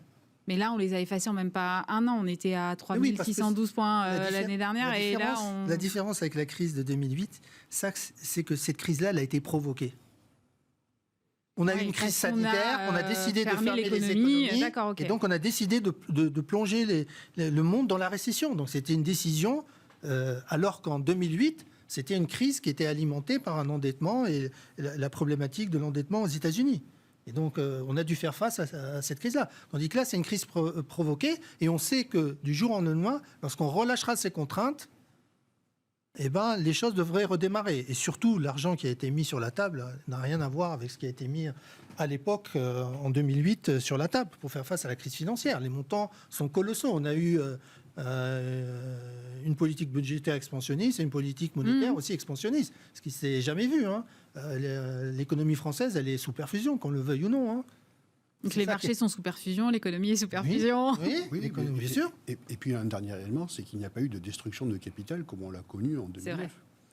Mais là, on les a effacés en même pas un an. On était à 3612 points l'année dernière. Et là, la différence avec la crise de 2008, c'est que cette crise-là, elle a été provoquée. On a eu une crise sanitaire, on a décidé de fermer les l'économie. économies, D'accord, ok. et donc on a décidé de plonger le monde dans la récession. Donc c'était une décision, alors qu'en 2008, c'était une crise qui était alimentée par un endettement et la problématique de l'endettement aux États-Unis. Et donc on a dû faire face à cette crise-là. Tandis que là, c'est une crise provoquée, et on sait que du jour au lendemain, lorsqu'on relâchera ces contraintes, eh ben, les choses devraient redémarrer. Et surtout, l'argent qui a été mis sur la table n'a rien à voir avec ce qui a été mis à l'époque, en 2008, sur la table pour faire face à la crise financière. Les montants sont colossaux. On a eu une politique budgétaire expansionniste et une politique monétaire aussi expansionniste, ce qui ne s'est jamais vu. Hein. L'économie française, elle est sous perfusion, qu'on le veuille ou non. Hein. Donc les marchés sont sous perfusion, l'économie est sous perfusion. Oui, l'économie, bien sûr. Et puis un dernier élément, c'est qu'il n'y a pas eu de destruction de capital comme on l'a connu en 2009. C'est vrai.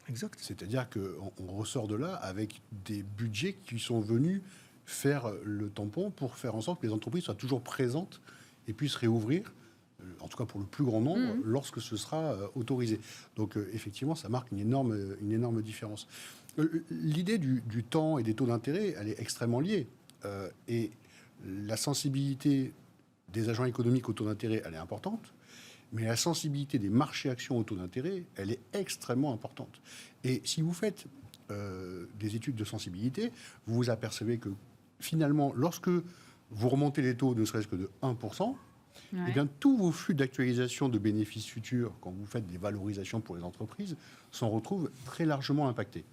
Exact. C'est-à-dire qu'on ressort de là avec des budgets qui sont venus faire le tampon pour faire en sorte que les entreprises soient toujours présentes et puissent réouvrir, en tout cas pour le plus grand nombre, lorsque ce sera autorisé. Donc effectivement, ça marque une énorme différence. L'idée du temps et des taux d'intérêt, elle est extrêmement liée. Et la sensibilité des agents économiques au taux d'intérêt, elle est importante, mais la sensibilité des marchés actions au taux d'intérêt, elle est extrêmement importante. Et si vous faites des études de sensibilité, vous vous apercevez que finalement, lorsque vous remontez les taux ne serait-ce que de 1%, eh bien, tous vos flux d'actualisation de bénéfices futurs, quand vous faites des valorisations pour les entreprises, s'en retrouvent très largement impactés.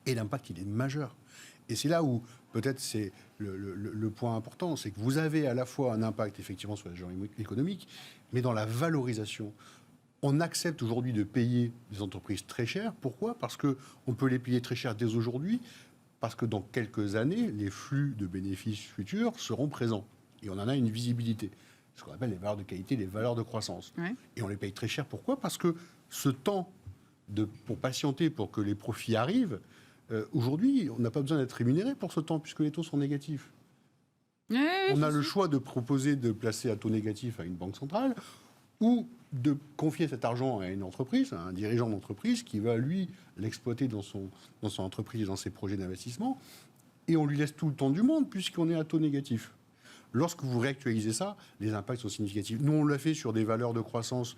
Et l'impact, il est majeur. Et c'est là où, peut-être, c'est le point important, c'est que vous avez à la fois un impact, effectivement, sur les agents économiques, mais dans la valorisation. On accepte aujourd'hui de payer des entreprises très chères. Pourquoi ? Parce qu'on peut les payer très cher dès aujourd'hui, parce que dans quelques années, les flux de bénéfices futurs seront présents. Et on en a une visibilité. Ce qu'on appelle les valeurs de qualité, les valeurs de croissance. Ouais. Et on les paye très cher. Pourquoi ? Parce que ce temps pour patienter, pour que les profits arrivent, aujourd'hui, on n'a pas besoin d'être rémunéré pour ce temps, puisque les taux sont négatifs. On a le choix de proposer de placer à taux négatif à une banque centrale, ou de confier cet argent à une entreprise, à un dirigeant d'entreprise, qui va, lui, l'exploiter dans son entreprise et dans ses projets d'investissement, et on lui laisse tout le temps du monde, puisqu'on est à taux négatif. Lorsque vous réactualisez ça, les impacts sont significatifs. Nous, on l'a fait sur des valeurs de croissance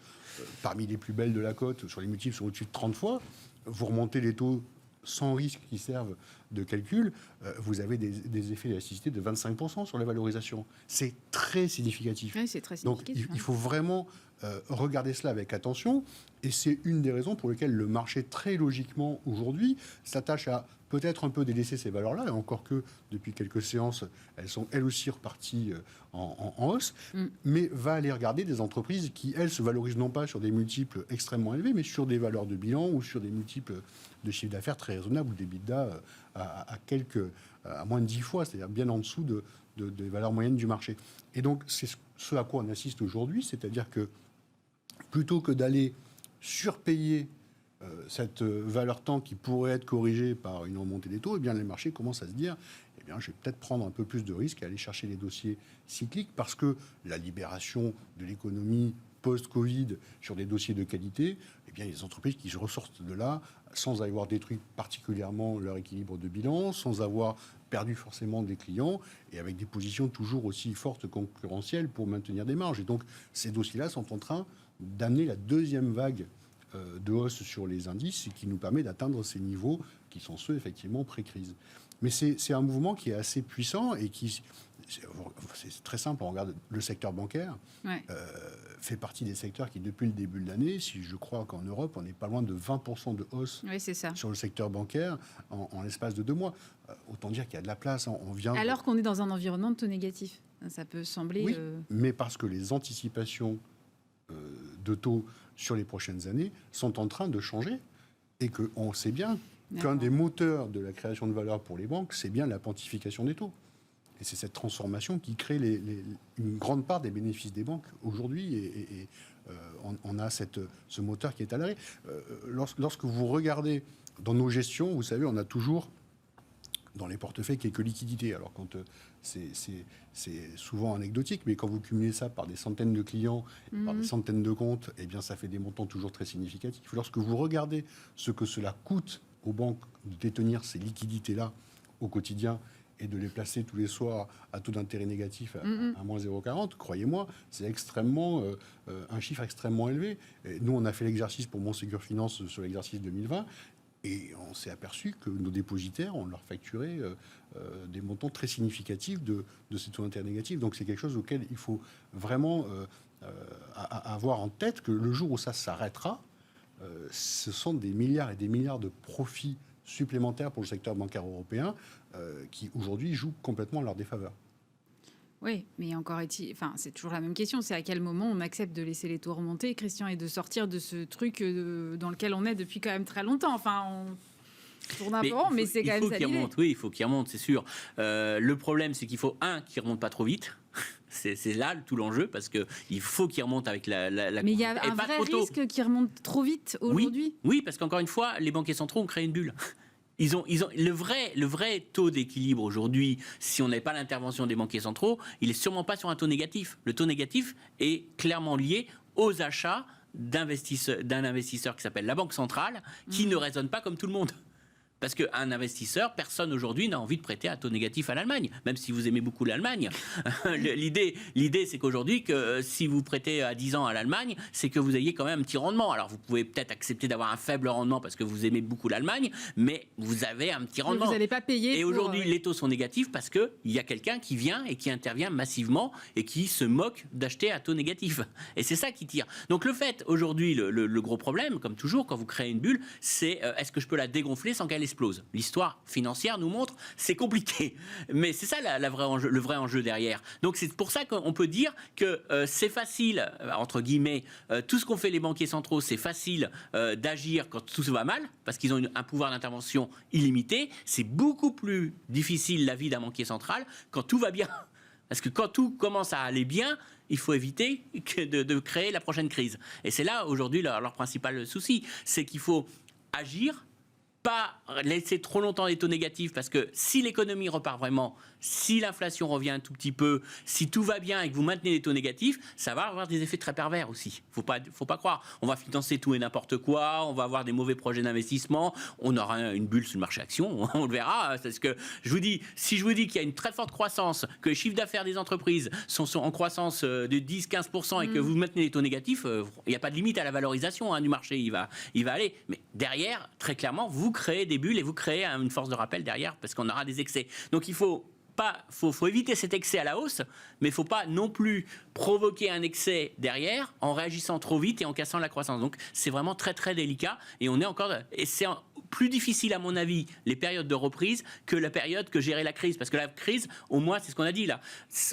parmi les plus belles de la cote, sur les multiples sont au-dessus de 30 fois. Vous remontez les taux sans risque qui servent de calcul, vous avez des effets d'élasticité de 25% sur les valorisations. C'est très significatif. Oui, c'est très significatif. Donc, il faut vraiment regarder cela avec attention. Et c'est une des raisons pour lesquelles le marché, très logiquement, aujourd'hui, s'attache à peut-être un peu délaisser ces valeurs-là. Et encore que, depuis quelques séances, elles sont elles aussi reparties en hausse. Mais va aller regarder des entreprises qui, elles, se valorisent non pas sur des multiples extrêmement élevés, mais sur des valeurs de bilan ou sur des multiples de chiffre d'affaires très raisonnables ou des EBITDA à moins de 10 fois, c'est-à-dire bien en dessous des valeurs moyennes du marché. Et donc, c'est ce à quoi on assiste aujourd'hui, c'est-à-dire que plutôt que d'aller surpayer cette valeur temps qui pourrait être corrigée par une remontée des taux, eh bien, les marchés commencent à se dire eh bien, je vais peut-être prendre un peu plus de risques et aller chercher les dossiers cycliques parce que la libération de l'économie post-Covid sur des dossiers de qualité, eh bien, les entreprises qui ressortent de là sans avoir détruit particulièrement leur équilibre de bilan, sans avoir perdu forcément des clients et avec des positions toujours aussi fortes concurrentielles pour maintenir des marges. Et donc, ces dossiers-là sont en train d'amener la deuxième vague de hausse sur les indices qui nous permet d'atteindre ces niveaux qui sont ceux, effectivement, pré-crise. Mais c'est un mouvement qui est assez puissant et qui... C'est très simple, on regarde le secteur bancaire, fait partie des secteurs qui, depuis le début de l'année, si je crois qu'en Europe, on n'est pas loin de 20% de hausse sur le secteur bancaire en l'espace de 2 mois. Autant dire qu'il y a de la place. Alors qu'on est dans un environnement de taux négatif. Ça peut sembler... Oui, mais parce que les anticipations de taux sur les prochaines années sont en train de changer et qu'on sait bien qu'un des moteurs de la création de valeur pour les banques, c'est bien la pontification des taux. Et c'est cette transformation qui crée une grande part des bénéfices des banques aujourd'hui. Et on a ce moteur qui est à l'arrêt. Lorsque vous regardez dans nos gestions, vous savez, on a toujours dans les portefeuilles quelques liquidités. Alors quand c'est souvent anecdotique, mais quand vous cumulez ça par des centaines de clients, par des centaines de comptes, eh bien ça fait des montants toujours très significatifs. Lorsque vous regardez ce que cela coûte aux banques de détenir ces liquidités-là au quotidien, et de les placer tous les soirs à taux d'intérêt négatif à moins 0,40, croyez-moi, c'est un chiffre extrêmement élevé. Et nous, on a fait l'exercice pour Montségur Finance sur l'exercice 2020, et on s'est aperçu que nos dépositaires, on leur facturait des montants très significatifs de ces taux d'intérêt négatifs. Donc c'est quelque chose auquel il faut vraiment avoir en tête que le jour où ça s'arrêtera, ce sont des milliards et des milliards de profits supplémentaires pour le secteur bancaire européen qui aujourd'hui jouent complètement à leur défaveur. Oui, mais encore c'est toujours la même question. C'est à quel moment on accepte de laisser les taux remonter, Christian, et de sortir de ce truc dans lequel on est depuis quand même très longtemps. Enfin, on tourne un peu rond, mais c'est quand même ça l'idée. Oui, il faut qu'il remonte, c'est sûr. Le problème, c'est qu'il faut, qu'il ne remonte pas trop vite. C'est là tout l'enjeu, parce qu'il faut qu'il remonte avec la Mais il y a un vrai risque qu'il remonte trop vite aujourd'hui. Oui, parce qu'encore une fois, les banquiers centraux ont créé une bulle. Ils ont le vrai taux d'équilibre aujourd'hui, si on n'avait pas l'intervention des banquiers centraux, il est sûrement pas sur un taux négatif. Le taux négatif est clairement lié aux achats d'un investisseur qui s'appelle la Banque centrale, qui ne raisonne pas comme tout le monde. Parce qu'un investisseur, personne aujourd'hui n'a envie de prêter à taux négatif à l'Allemagne, même si vous aimez beaucoup l'Allemagne. L'idée, c'est qu'aujourd'hui, que si vous prêtez à 10 ans à l'Allemagne, c'est que vous ayez quand même un petit rendement. Alors, vous pouvez peut-être accepter d'avoir un faible rendement parce que vous aimez beaucoup l'Allemagne, mais vous avez un petit rendement. Vous n'allez pas payer. Et aujourd'hui, les taux sont négatifs parce qu'il y a quelqu'un qui vient et qui intervient massivement et qui se moque d'acheter à taux négatif. Et c'est ça qui tire. Donc, le fait, aujourd'hui, le gros problème, comme toujours, quand vous créez une bulle, c'est est-ce que je peux la dégonfler sans qu'elle explose ? L'histoire financière nous montre c'est compliqué, mais c'est ça le vrai enjeu derrière. Donc c'est pour ça qu'on peut dire que c'est facile, entre guillemets, tout ce qu'ont fait les banquiers centraux, c'est facile d'agir quand tout va mal, parce qu'ils ont un pouvoir d'intervention illimité. C'est beaucoup plus difficile la vie d'un banquier central quand tout va bien. Parce que quand tout commence à aller bien, il faut éviter de créer la prochaine crise. Et c'est là aujourd'hui leur principal souci, c'est qu'il faut agir, pas laisser trop longtemps les taux négatifs, parce que si l'économie repart vraiment, si l'inflation revient un tout petit peu, si tout va bien et que vous maintenez les taux négatifs, ça va avoir des effets très pervers aussi. Faut pas croire. On va financer tout et n'importe quoi, on va avoir des mauvais projets d'investissement, on aura une bulle sur le marché action, on le verra. C'est ce que je vous dis. Si je vous dis qu'il y a une très forte croissance, que les chiffres d'affaires des entreprises sont en croissance de 10-15% et que vous maintenez les taux négatifs, il n'y a pas de limite à la valorisation du marché. Il va aller. Mais derrière, très clairement, vous créez des bulles et vous créez une force de rappel derrière, parce qu'on aura des excès. Donc il faut éviter cet excès à la hausse, mais il ne faut pas non plus provoquer un excès derrière en réagissant trop vite et en cassant la croissance. Donc c'est vraiment très très délicat, et c'est plus difficile à mon avis les périodes de reprise que la période que gérer la crise, parce que la crise, au moins c'est ce qu'on a dit là,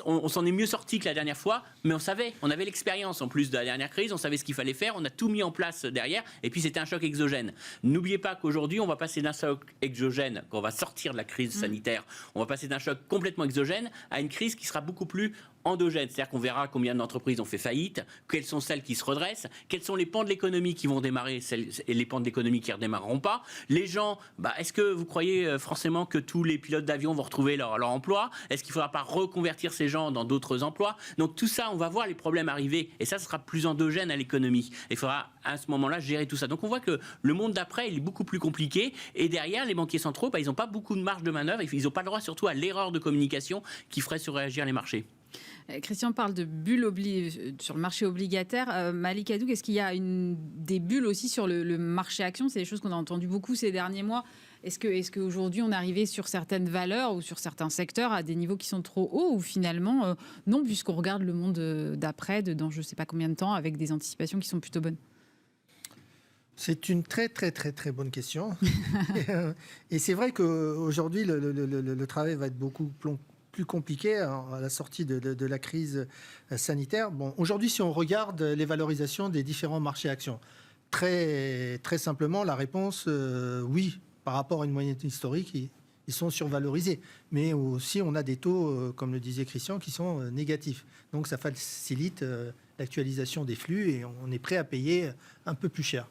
on s'en est mieux sorti que la dernière fois, mais on avait l'expérience en plus de la dernière crise, on savait ce qu'il fallait faire, on a tout mis en place derrière, et puis c'était un choc exogène. N'oubliez pas qu'aujourd'hui on va passer d'un choc exogène, quand on va sortir de la crise sanitaire, on va passer d'un choc complètement exogène à une crise qui sera beaucoup plus endogène, c'est-à-dire qu'on verra combien d'entreprises ont fait faillite, quelles sont celles qui se redressent, quels sont les pans de l'économie qui vont démarrer et les pans de l'économie qui ne redémarreront pas. Les gens, est-ce que vous croyez forcément que tous les pilotes d'avion vont retrouver leur emploi ? Est-ce qu'il ne faudra pas reconvertir ces gens dans d'autres emplois ? Donc tout ça, on va voir les problèmes arriver, et ça sera plus endogène à l'économie. Il faudra à ce moment-là gérer tout ça. Donc on voit que le monde d'après, il est beaucoup plus compliqué, et derrière, les banquiers centraux, ils n'ont pas beaucoup de marge de manœuvre, ils n'ont pas le droit surtout à l'erreur de communication qui ferait surréagir les marchés. Christian parle de bulles sur le marché obligataire. Malik Hadouk, est-ce qu'il y a des bulles aussi sur le marché action ? C'est des choses qu'on a entendues beaucoup ces derniers mois. Est-ce qu'aujourd'hui on est arrivé sur certaines valeurs ou sur certains secteurs à des niveaux qui sont trop hauts, ou finalement non, puisqu'on regarde le monde d'après, dans je ne sais pas combien de temps, avec des anticipations qui sont plutôt bonnes ? C'est une très très très très bonne question. Et c'est vrai qu'aujourd'hui le travail va être beaucoup plus compliqué à la sortie de la crise sanitaire. Bon, aujourd'hui, si on regarde les valorisations des différents marchés actions, très, très simplement, la réponse, oui, par rapport à une moyenne historique, ils sont survalorisés. Mais aussi, on a des taux, comme le disait Christian, qui sont négatifs. Donc, ça facilite l'actualisation des flux et on est prêt à payer un peu plus cher.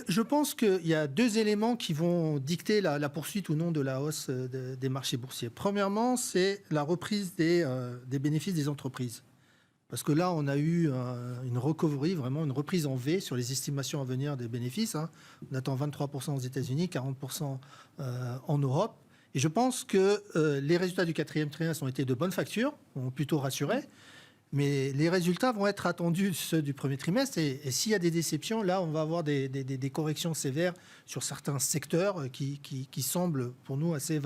Je pense qu'il y a deux éléments qui vont dicter la poursuite ou non de la hausse des marchés boursiers. Premièrement, c'est la reprise des bénéfices des entreprises. Parce que là, on a eu une recovery, vraiment une reprise en V sur les estimations à venir des bénéfices. On attend 23% aux États-Unis, 40% en Europe. Et je pense que les résultats du 4e trimestre ont été de bonne facture, ont plutôt rassuré. Mais les résultats vont être attendus, ceux du premier trimestre. Et s'il y a des déceptions, là, on va avoir des corrections sévères sur certains secteurs qui semblent, pour nous, assez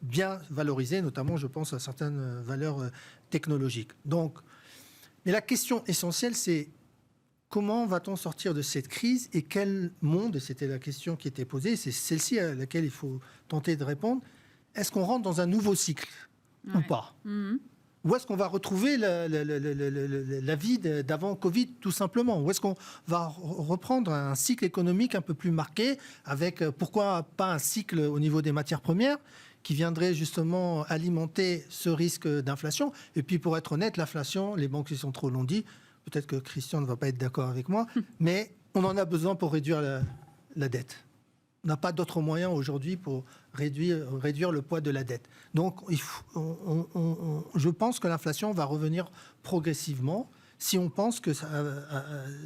bien valorisés. Notamment, je pense à certaines valeurs technologiques. Donc, mais la question essentielle, c'est comment va-t-on sortir de cette crise et quel monde, et c'était la question qui était posée, c'est celle-ci à laquelle il faut tenter de répondre, est-ce qu'on rentre dans un nouveau cycle ou pas Ou est-ce qu'on va retrouver la vie d'avant Covid, tout simplement? Ou est-ce qu'on va reprendre un cycle économique un peu plus marqué, avec, pourquoi pas un cycle au niveau des matières premières, qui viendrait justement alimenter ce risque d'inflation? Et puis, pour être honnête, l'inflation, les banquiers centraux l'ont dit, peut-être que Christian ne va pas être d'accord avec moi, mais on en a besoin pour réduire la dette. On n'a pas d'autre moyen aujourd'hui pour réduire le poids de la dette. Donc, je pense que l'inflation va revenir progressivement si on pense que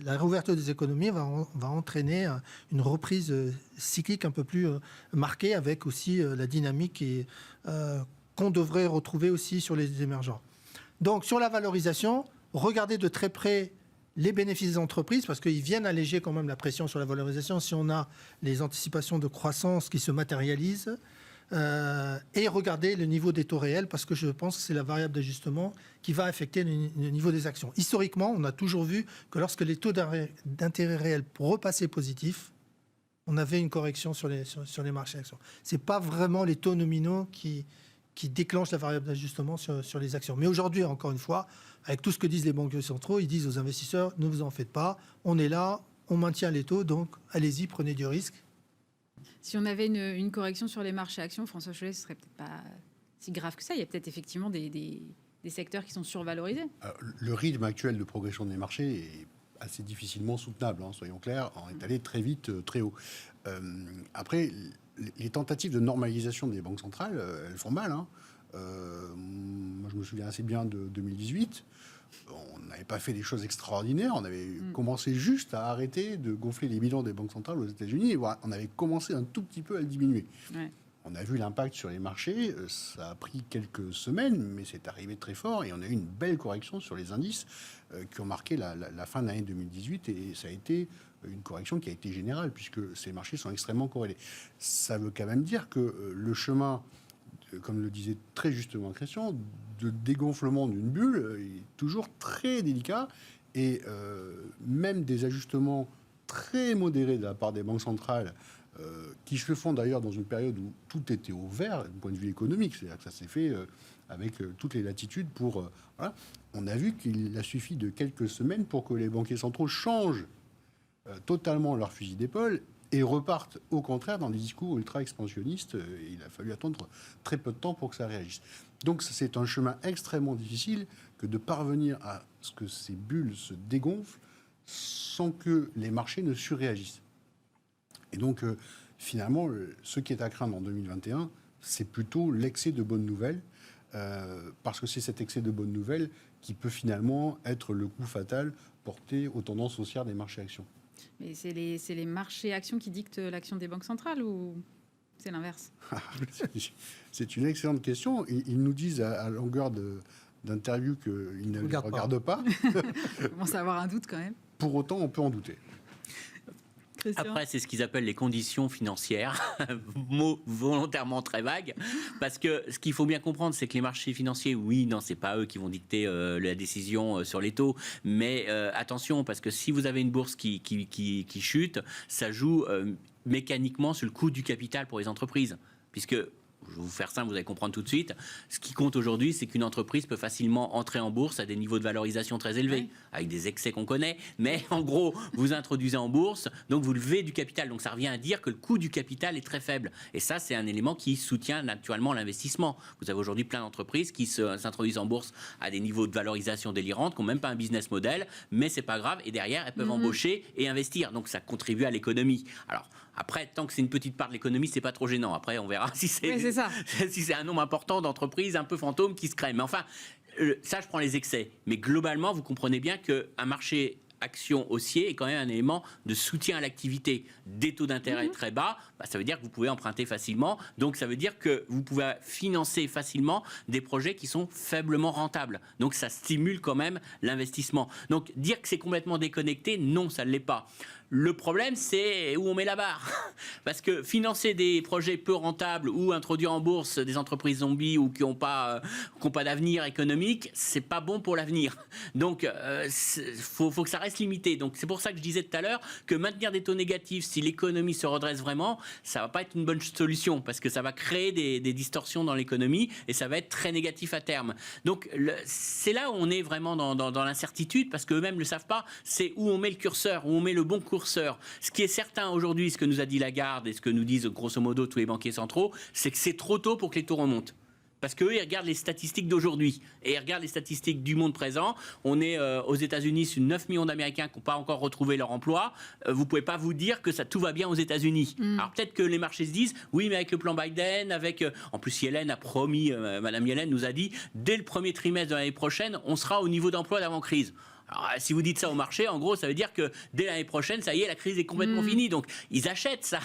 la réouverture des économies va entraîner une reprise cyclique un peu plus marquée, avec aussi la dynamique qu'on devrait retrouver aussi sur les émergents. Donc, sur la valorisation, regardez de très près les bénéfices des entreprises, parce qu'ils viennent alléger quand même la pression sur la valorisation si on a les anticipations de croissance qui se matérialisent. Et regardez le niveau des taux réels, parce que je pense que c'est la variable d'ajustement qui va affecter le niveau des actions. Historiquement, on a toujours vu que lorsque les taux d'intérêt réels repassaient positifs, on avait une correction sur les marchés actions. Ce n'est pas vraiment les taux nominaux qui déclenchent la variable d'ajustement sur les actions. Mais aujourd'hui, encore une fois, avec tout ce que disent les banquiers centraux, ils disent aux investisseurs, ne vous en faites pas, on est là, on maintient les taux, donc allez-y, prenez du risque. Si on avait une correction sur les marchés actions, François Chollet, ce serait peut-être pas si grave que ça. Il y a peut-être effectivement des secteurs qui sont survalorisés. Le rythme actuel de progression des marchés est assez difficilement soutenable, soyons clairs. On est allé très vite, très haut. Après, les tentatives de normalisation des banques centrales, elles font mal. Moi, je me souviens assez bien de 2018. On n'avait pas fait des choses extraordinaires. On avait commencé juste à arrêter de gonfler les bilans des banques centrales aux États-Unis. Et on avait commencé un tout petit peu à le diminuer. Ouais. On a vu l'impact sur les marchés. Ça a pris quelques semaines, mais c'est arrivé très fort. Et on a eu une belle correction sur les indices qui ont marqué la fin de l'année 2018. Et ça a été une correction qui a été générale, puisque ces marchés sont extrêmement corrélés. Ça veut quand même dire que le chemin, comme le disait très justement Christian, de dégonflement d'une bulle est toujours très délicat, et même des ajustements très modérés de la part des banques centrales, qui se font d'ailleurs dans une période où tout était au vert du point de vue économique, c'est-à-dire que ça s'est fait avec toutes les latitudes pour... voilà. On a vu qu'il a suffi de quelques semaines pour que les banquiers centraux changent totalement leur fusil d'épaule et repartent au contraire dans des discours ultra-expansionnistes. Il a fallu attendre très peu de temps pour que ça réagisse. Donc c'est un chemin extrêmement difficile que de parvenir à ce que ces bulles se dégonflent sans que les marchés ne surréagissent. Et donc finalement, ce qui est à craindre en 2021, c'est plutôt l'excès de bonnes nouvelles, parce que c'est cet excès de bonnes nouvelles qui peut finalement être le coup fatal porté aux tendances haussières des marchés actions. Mais c'est les marchés actions qui dictent l'action des banques centrales, ou c'est l'inverse? C'est une excellente question. Ils nous disent à longueur d'interview qu'ils ne regardent pas. On commence à avoir un doute quand même. Pour autant, on peut en douter. Christian. Après, c'est ce qu'ils appellent les conditions financières, mot volontairement très vague, parce que ce qu'il faut bien comprendre, c'est que les marchés financiers, oui, non, c'est pas eux qui vont dicter la décision sur les taux, mais attention, parce que si vous avez une bourse qui chute, ça joue mécaniquement sur le coût du capital pour les entreprises, puisque... Je vais vous faire simple, vous allez comprendre tout de suite. Ce qui compte aujourd'hui, c'est qu'une entreprise peut facilement entrer en bourse à des niveaux de valorisation très élevés, avec des excès qu'on connaît. Mais en gros, vous introduisez en bourse, donc vous levez du capital. Donc ça revient à dire que le coût du capital est très faible. Et ça, c'est un élément qui soutient naturellement l'investissement. Vous avez aujourd'hui plein d'entreprises qui s'introduisent en bourse à des niveaux de valorisation délirantes, qui n'ont même pas un business model, mais c'est pas grave. Et derrière, elles peuvent embaucher et investir. Donc ça contribue à l'économie. Alors, après, tant que c'est une petite part de l'économie, c'est pas trop gênant. Après, on verra si c'est un nombre important d'entreprises un peu fantômes qui se créent. Mais enfin, ça, je prends les excès. Mais globalement, vous comprenez bien qu'un marché action haussier est quand même un élément de soutien à l'activité. Des taux d'intérêt très bas, ça veut dire que vous pouvez emprunter facilement. Donc ça veut dire que vous pouvez financer facilement des projets qui sont faiblement rentables. Donc ça stimule quand même l'investissement. Donc dire que c'est complètement déconnecté, non, ça ne l'est pas. Le problème, c'est où on met la barre. Parce que financer des projets peu rentables ou introduire en bourse des entreprises zombies ou qui n'ont pas d'avenir économique, c'est pas bon pour l'avenir. Donc, faut que ça reste limité. Donc, c'est pour ça que je disais tout à l'heure que maintenir des taux négatifs, si l'économie se redresse vraiment, ça va pas être une bonne solution parce que ça va créer des distorsions dans l'économie et ça va être très négatif à terme. Donc, c'est là où on est vraiment dans l'incertitude parce qu'eux-mêmes ne le savent pas. C'est où on met le curseur, où on met le bon curseur. Ce qui est certain aujourd'hui, ce que nous a dit Lagarde et ce que nous disent grosso modo tous les banquiers centraux, c'est que c'est trop tôt pour que les taux remontent. Parce qu'eux, ils regardent les statistiques d'aujourd'hui et ils regardent les statistiques du monde présent. On est aux États-Unis sur 9 millions d'Américains qui n'ont pas encore retrouvé leur emploi. Vous ne pouvez pas vous dire que tout va bien aux États-Unis. Alors peut-être que les marchés se disent, oui, mais avec le plan Biden, en plus Yellen a promis, Madame Yellen nous a dit, dès le premier trimestre de l'année prochaine, on sera au niveau d'emploi d'avant-crise. Alors, si vous dites ça au marché, en gros, ça veut dire que dès l'année prochaine, ça y est, la crise est complètement finie. Donc, ils achètent ça.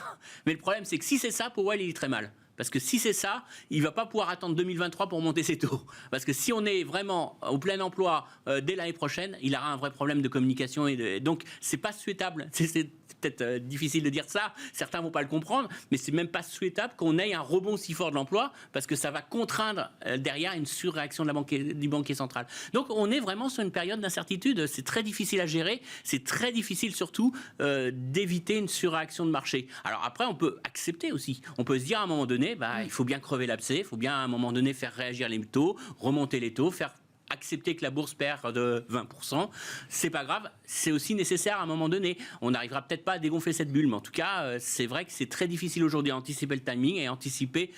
Mais le problème, c'est que si c'est ça, Powell, il est très mal. Parce que si c'est ça, il ne va pas pouvoir attendre 2023 pour monter ses taux. Parce que si on est vraiment au plein emploi dès l'année prochaine, il aura un vrai problème de communication. Donc, ce n'est pas souhaitable. C'est peut-être difficile de dire ça. Certains ne vont pas le comprendre. Mais ce n'est même pas souhaitable qu'on ait un rebond si fort de l'emploi parce que ça va contraindre derrière une surréaction du banquier central. Donc, on est vraiment sur une période d'incertitude. C'est très difficile à gérer. C'est très difficile surtout d'éviter une surréaction de marché. Alors après, on peut accepter aussi. On peut se dire à un moment donné, il faut bien crever l'abcès, il faut bien à un moment donné faire réagir les taux, remonter les taux, faire accepter que la bourse perd de 20%. C'est pas grave, c'est aussi nécessaire à un moment donné. On n'arrivera peut-être pas à dégonfler cette bulle, mais en tout cas, c'est vrai que c'est très difficile aujourd'hui à anticiper le timing et anticiper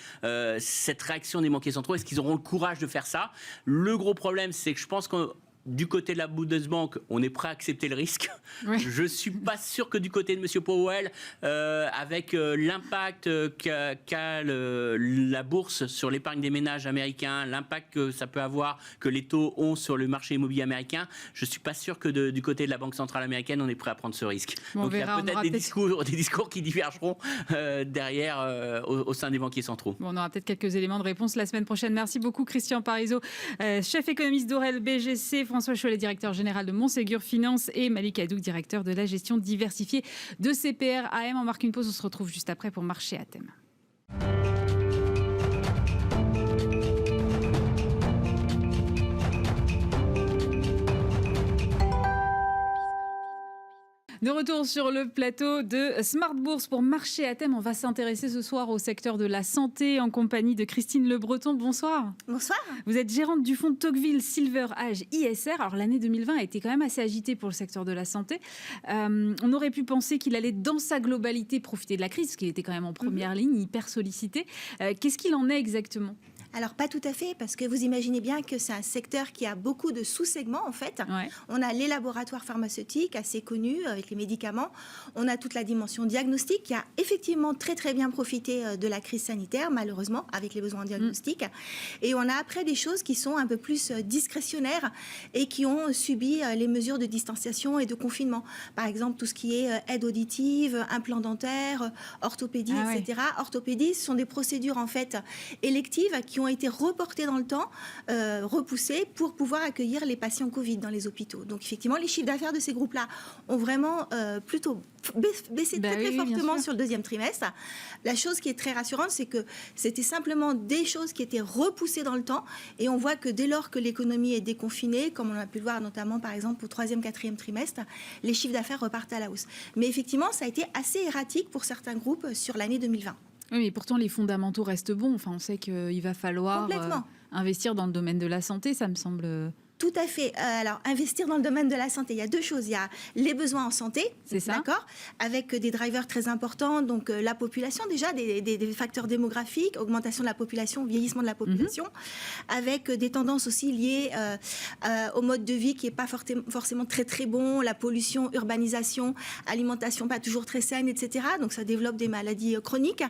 cette réaction des banquiers centraux. Est-ce qu'ils auront le courage de faire ça? Le gros problème, c'est que je pense que du côté de la Bundesbank, on est prêt à accepter le risque. Oui. Je ne suis pas sûr que du côté de M. Powell, avec l'impact qu'a la bourse sur l'épargne des ménages américains, l'impact que ça peut avoir, que les taux ont sur le marché immobilier américain, je ne suis pas sûr que du côté de la Banque centrale américaine, on est prêt à prendre ce risque. Donc il y a peut-être des discours qui divergeront derrière au sein des banquiers centraux. Bon, on aura peut-être quelques éléments de réponse la semaine prochaine. Merci beaucoup Christian Parizeau, chef économiste d'Orel BGC, François Chollet, directeur général de Montségur Finance et Malik Hadouk, directeur de la gestion diversifiée de CPR AM. On marque une pause, on se retrouve juste après pour Marché à thème. De retour sur le plateau de Smart Bourse pour Marché à thème. On va s'intéresser ce soir au secteur de la santé en compagnie de Christine Le Breton. Bonsoir. Bonsoir. Vous êtes gérante du fonds Tocqueville Silver Age ISR. Alors l'année 2020 a été quand même assez agitée pour le secteur de la santé. On aurait pu penser qu'il allait dans sa globalité profiter de la crise, parce qu'il était quand même en première ligne, hyper sollicité. Qu'est-ce qu'il en est exactement ? Alors, pas tout à fait, parce que vous imaginez bien que c'est un secteur qui a beaucoup de sous-segments, en fait. Ouais. On a les laboratoires pharmaceutiques, assez connus, avec les médicaments. On a toute la dimension diagnostique, qui a effectivement très, très bien profité de la crise sanitaire, malheureusement, avec les besoins diagnostiques. Et on a après des choses qui sont un peu plus discrétionnaires et qui ont subi les mesures de distanciation et de confinement. Par exemple, tout ce qui est aide auditive, implant dentaire, orthopédie, etc. Ouais. Orthopédie, ce sont des procédures, en fait, électives qui ont été reportés dans le temps, repoussés pour pouvoir accueillir les patients Covid dans les hôpitaux. Donc effectivement, les chiffres d'affaires de ces groupes-là ont vraiment plutôt baissé très fortement sur le deuxième trimestre. La chose qui est très rassurante, c'est que c'était simplement des choses qui étaient repoussées dans le temps et on voit que dès lors que l'économie est déconfinée, comme on a pu le voir notamment par exemple au troisième, quatrième trimestre, les chiffres d'affaires repartent à la hausse. Mais effectivement, ça a été assez erratique pour certains groupes sur l'année 2020. Oui, mais pourtant, les fondamentaux restent bons. Enfin, on sait qu'il va falloir investir dans le domaine de la santé, ça me semble... Tout à fait. Alors, investir dans le domaine de la santé, il y a deux choses. Il y a les besoins en santé, d'accord, avec des drivers très importants, donc la population déjà, des facteurs démographiques, augmentation de la population, vieillissement de la population, avec des tendances aussi liées au mode de vie qui n'est pas forcément très très bon, la pollution, urbanisation, alimentation pas toujours très saine, etc. Donc ça développe des maladies chroniques.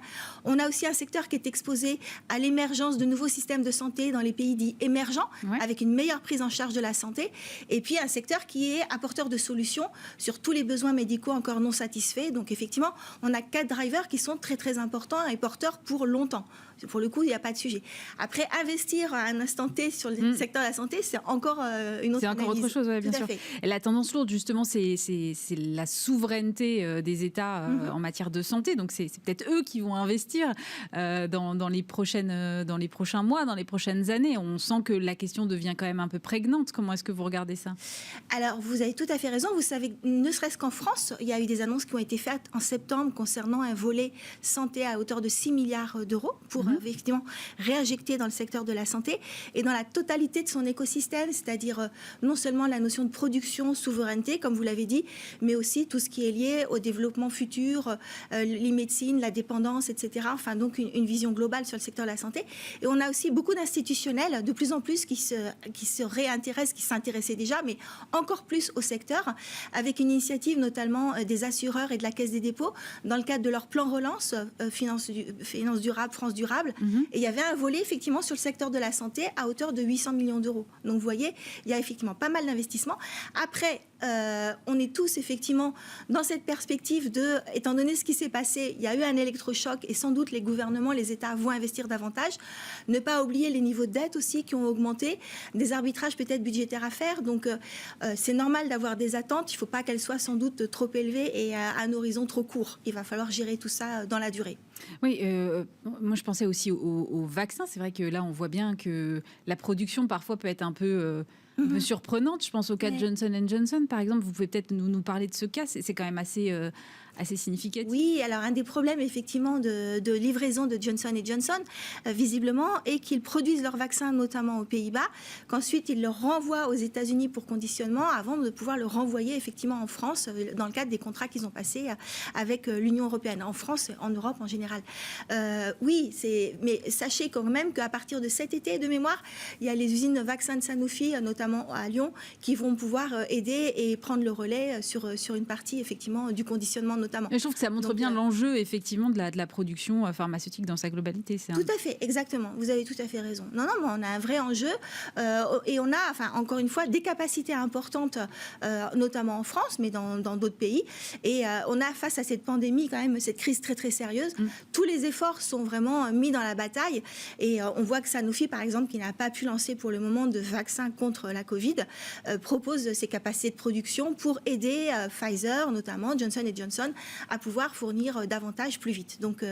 On a aussi un secteur qui est exposé à l'émergence de nouveaux systèmes de santé dans les pays dits émergents, avec une meilleure prise en charge de la santé, et puis un secteur qui est apporteur de solutions sur tous les besoins médicaux encore non satisfaits. Donc effectivement, on a 4 drivers qui sont très très importants et porteurs pour longtemps. Pour le coup, il n'y a pas de sujet. Après, investir à un instant T sur le secteur de la santé, c'est encore une autre C'est encore analyse. autre chose, ouais, bien sûr. Et la tendance lourde, justement, c'est la souveraineté des États en matière de santé. Donc, c'est peut-être eux qui vont investir dans les prochains mois, dans les prochaines années. On sent que la question devient quand même un peu prégnante. Comment est-ce que vous regardez ça? Alors, vous avez tout à fait raison. Vous savez, ne serait-ce qu'en France, il y a eu des annonces qui ont été faites en septembre concernant un volet santé à hauteur de 6 milliards d'euros pour effectivement réinjecter dans le secteur de la santé et dans la totalité de son écosystème, c'est-à-dire non seulement la notion de production, souveraineté, comme vous l'avez dit, mais aussi tout ce qui est lié au développement futur, l'e-médecine, la dépendance, etc. Enfin, donc une vision globale sur le secteur de la santé. Et on a aussi beaucoup d'institutionnels, de plus en plus, qui se réintéressent, qui s'intéressaient déjà, mais encore plus au secteur, avec une initiative notamment des assureurs et de la Caisse des dépôts, dans le cadre de leur plan relance, finance durable, France durable. Et il y avait un volet effectivement sur le secteur de la santé à hauteur de 800 millions d'euros. Donc vous voyez, il y a effectivement pas mal d'investissements. Après, on est tous effectivement dans cette perspective de, étant donné ce qui s'est passé, il y a eu un électrochoc et sans doute les gouvernements, les États vont investir davantage. Ne pas oublier les niveaux de dette aussi qui ont augmenté, des arbitrages peut-être budgétaires à faire. Donc c'est normal d'avoir des attentes. Il ne faut pas qu'elles soient sans doute trop élevées et à un horizon trop court. Il va falloir gérer tout ça dans la durée. Oui, moi je pensais aussi au vaccin. C'est vrai que là on voit bien que la production parfois peut être un peu surprenante. Je pense au cas de Johnson & Johnson par exemple. Vous pouvez peut-être nous parler de ce cas. C'est quand même assez significatif. Oui, alors un des problèmes effectivement de livraison de Johnson & Johnson, visiblement, est qu'ils produisent leurs vaccins notamment aux Pays-Bas, qu'ensuite ils le renvoient aux États-Unis pour conditionnement avant de pouvoir le renvoyer effectivement en France dans le cadre des contrats qu'ils ont passés avec l'Union européenne, en France et en Europe en général. Oui, mais sachez quand même qu'à partir de cet été, de mémoire, il y a les usines de vaccins de Sanofi, notamment à Lyon, qui vont pouvoir aider et prendre le relais sur une partie effectivement du conditionnement notamment. Et je trouve que ça montre bien l'enjeu effectivement de la production pharmaceutique dans sa globalité. Tout à fait, exactement. Vous avez tout à fait raison. Non, mais on a un vrai enjeu et on a, enfin, encore une fois, des capacités importantes, notamment en France, mais dans d'autres pays. Et on a face à cette pandémie quand même cette crise très très sérieuse. Tous les efforts sont vraiment mis dans la bataille et on voit que Sanofi, par exemple, qui n'a pas pu lancer pour le moment de vaccin contre la Covid, propose ses capacités de production pour aider Pfizer, notamment Johnson & Johnson, à pouvoir fournir davantage plus vite. Donc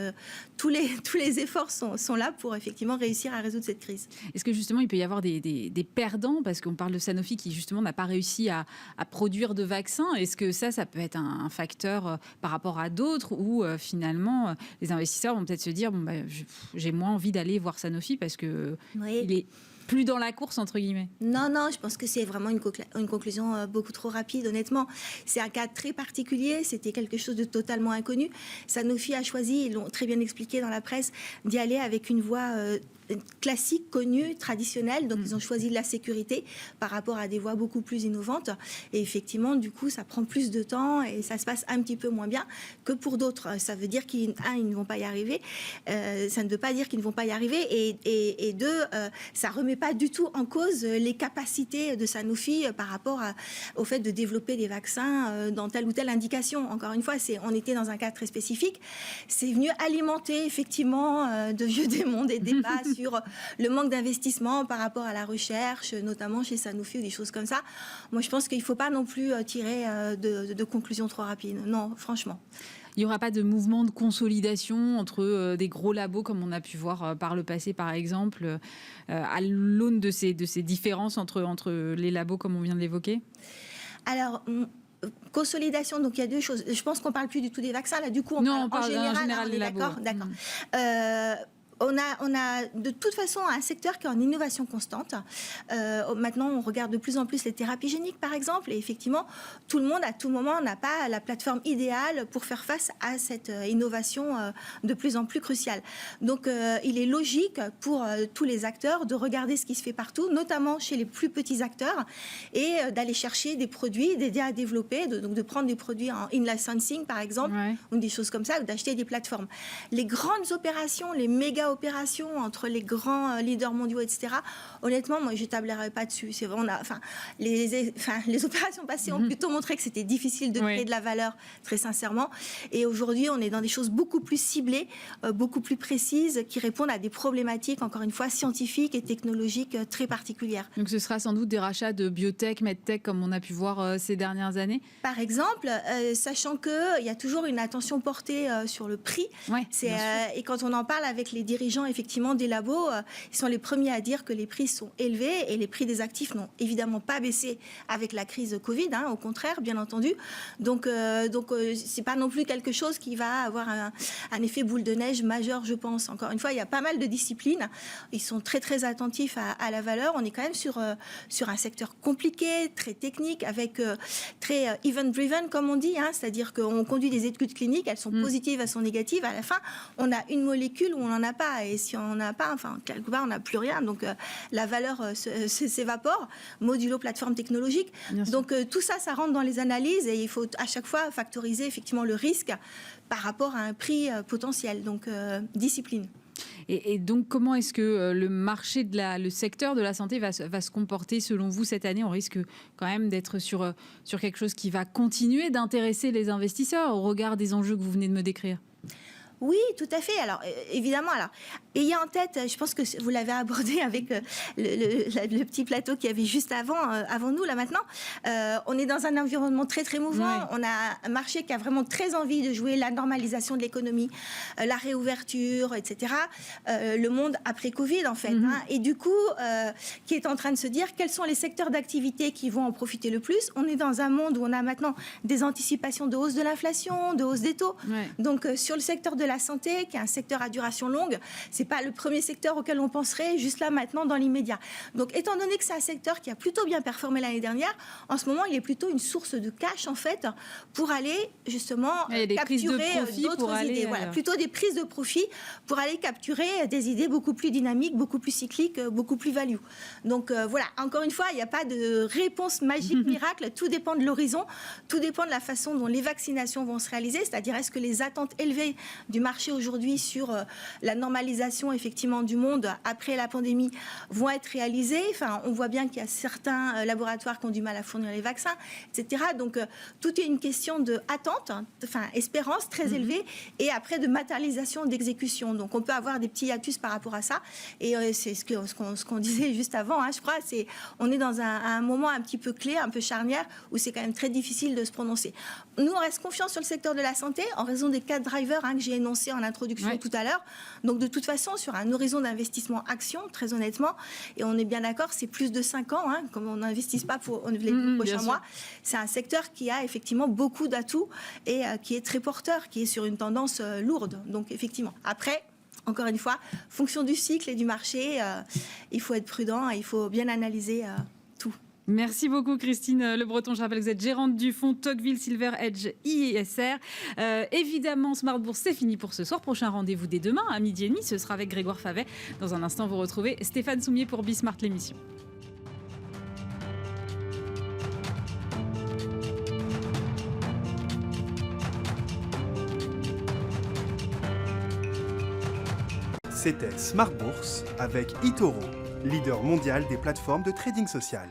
tous les efforts sont là pour effectivement réussir à résoudre cette crise. Est-ce que justement il peut y avoir des perdants, parce qu'on parle de Sanofi qui justement n'a pas réussi à produire de vaccins? Est-ce que ça peut être un facteur par rapport à d'autres où finalement les investisseurs vont peut-être se dire j'ai moins envie d'aller voir Sanofi parce que il est plus dans la course, entre guillemets? Non, je pense que c'est vraiment une conclusion beaucoup trop rapide, honnêtement. C'est un cas très particulier, c'était quelque chose de totalement inconnu. Sanofi a choisi, ils l'ont très bien expliqué dans la presse, d'y aller avec une voie classique, connue, traditionnelle. Donc, ils ont choisi de la sécurité par rapport à des voies beaucoup plus innovantes. Et effectivement, du coup, ça prend plus de temps et ça se passe un petit peu moins bien que pour d'autres. Ça veut dire qu'ils ne vont pas y arriver. Ça ne veut pas dire qu'ils ne vont pas y arriver. Et deux, ça ne remet pas du tout en cause les capacités de Sanofi par rapport au fait de développer des vaccins dans telle ou telle indication. Encore une fois, on était dans un cas très spécifique. C'est venu alimenter effectivement de vieux démons, des débats sur le manque d'investissement par rapport à la recherche, notamment chez Sanofi ou des choses comme ça. Moi, je pense qu'il ne faut pas non plus tirer de conclusions trop rapides. Non, franchement. Il n'y aura pas de mouvement de consolidation entre des gros labos comme on a pu voir par le passé, par exemple, à l'aune de ces différences entre les labos comme on vient de l'évoquer? Alors, consolidation, donc il y a deux choses. Je pense qu'on ne parle plus du tout des vaccins. Là, du coup, on parle en général des labos. D'accord. On a de toute façon un secteur qui est en innovation constante. Maintenant, on regarde de plus en plus les thérapies géniques, par exemple, et effectivement, tout le monde, à tout moment, n'a pas la plateforme idéale pour faire face à cette innovation de plus en plus cruciale. Donc, il est logique pour tous les acteurs de regarder ce qui se fait partout, notamment chez les plus petits acteurs, et d'aller chercher des produits, d'aider à développer, donc de prendre des produits en in-licensing, par exemple, ou des choses comme ça, ou d'acheter des plateformes. Les grandes opérations, les méga méga opération entre les grands leaders mondiaux, etc., honnêtement, moi, je ne tablerai pas dessus. Les opérations passées ont plutôt montré que c'était difficile de créer de la valeur, très sincèrement. Et aujourd'hui, on est dans des choses beaucoup plus ciblées, beaucoup plus précises, qui répondent à des problématiques, encore une fois, scientifiques et technologiques très particulières. Donc ce sera sans doute des rachats de biotech, medtech, comme on a pu voir ces dernières années? Par exemple, sachant qu'il y a toujours une attention portée sur le prix. Et quand on en parle avec les dirigeants effectivement des labos, ils sont les premiers à dire que les prix sont élevés et les prix des actifs n'ont évidemment pas baissé avec la crise Covid, au contraire, bien entendu. Donc c'est pas non plus quelque chose qui va avoir un effet boule de neige majeur, je pense. Encore une fois, il y a pas mal de disciplines. Ils sont très très attentifs à la valeur. On est quand même sur un secteur compliqué, très technique, avec très event-driven, comme on dit, c'est-à-dire qu'on conduit des études cliniques, elles sont positives, elles sont négatives. À la fin, on a une molécule ou on n'en a pas. Et si on n'en a pas, quelque part, on n'a plus rien. Donc, la valeur s'évapore, modulo plateforme technologique. Donc, tout ça, ça rentre dans les analyses et il faut à chaque fois factoriser effectivement le risque par rapport à un prix potentiel. Donc, discipline. Et donc, comment est-ce que le marché, le secteur de la santé va se comporter selon vous cette année? On risque quand même d'être sur quelque chose qui va continuer d'intéresser les investisseurs au regard des enjeux que vous venez de me décrire. Oui, tout à fait. Alors, évidemment, ayez en tête, je pense que vous l'avez abordé avec le petit plateau qu'il y avait juste avant nous, là maintenant. On est dans un environnement très, très mouvant. On a un marché qui a vraiment très envie de jouer la normalisation de l'économie, la réouverture, etc. Le monde après Covid, en fait. Et du coup, qui est en train de se dire quels sont les secteurs d'activité qui vont en profiter le plus. On est dans un monde où on a maintenant des anticipations de hausse de l'inflation, de hausse des taux. Donc, sur le secteur de la santé, qui est un secteur à duration longue, c'est pas le premier secteur auquel on penserait juste là maintenant dans l'immédiat. Donc, étant donné que c'est un secteur qui a plutôt bien performé l'année dernière, en ce moment, il est plutôt une source de cash en fait pour aller justement capturer d'autres idées. Voilà, plutôt des prises de profit pour aller capturer des idées beaucoup plus dynamiques, beaucoup plus cycliques, beaucoup plus value. Donc voilà, encore une fois, il n'y a pas de réponse magique, miracle. Tout dépend de l'horizon, tout dépend de la façon dont les vaccinations vont se réaliser, c'est-à-dire est-ce que les attentes élevées du marché aujourd'hui sur la normalisation effectivement du monde après la pandémie vont être réalisées. Enfin, on voit bien qu'il y a certains laboratoires qui ont du mal à fournir les vaccins, etc. Donc tout est une question de attente, espérance très élevée, et après de matérialisation, d'exécution. Donc on peut avoir des petits hiatus par rapport à ça. Et c'est ce qu'on disait juste avant, je crois. On est dans un moment un petit peu clé, un peu charnière, où c'est quand même très difficile de se prononcer. Nous, on reste confiants sur le secteur de la santé en raison des 4 drivers que j'ai énoncés en introduction tout à l'heure. Donc de toute façon, sur un horizon d'investissement action, très honnêtement, et on est bien d'accord, c'est plus de 5 ans, comme on n'investisse pas pour les prochains mois. C'est un secteur qui a effectivement beaucoup d'atouts et qui est très porteur, qui est sur une tendance lourde. Donc effectivement, après, encore une fois, fonction du cycle et du marché, il faut être prudent et il faut bien analyser tout. Merci beaucoup Christine Le Breton. Je rappelle que vous êtes gérante du fonds Tocqueville Silver Edge ISR. Évidemment, Smart Bourse, c'est fini pour ce soir. Prochain rendez-vous dès demain à 12h30. Ce sera avec Grégoire Favet. Dans un instant, vous retrouvez Stéphane Soumier pour Bismart l'émission. C'était Smart Bourse avec eToro, leader mondial des plateformes de trading social.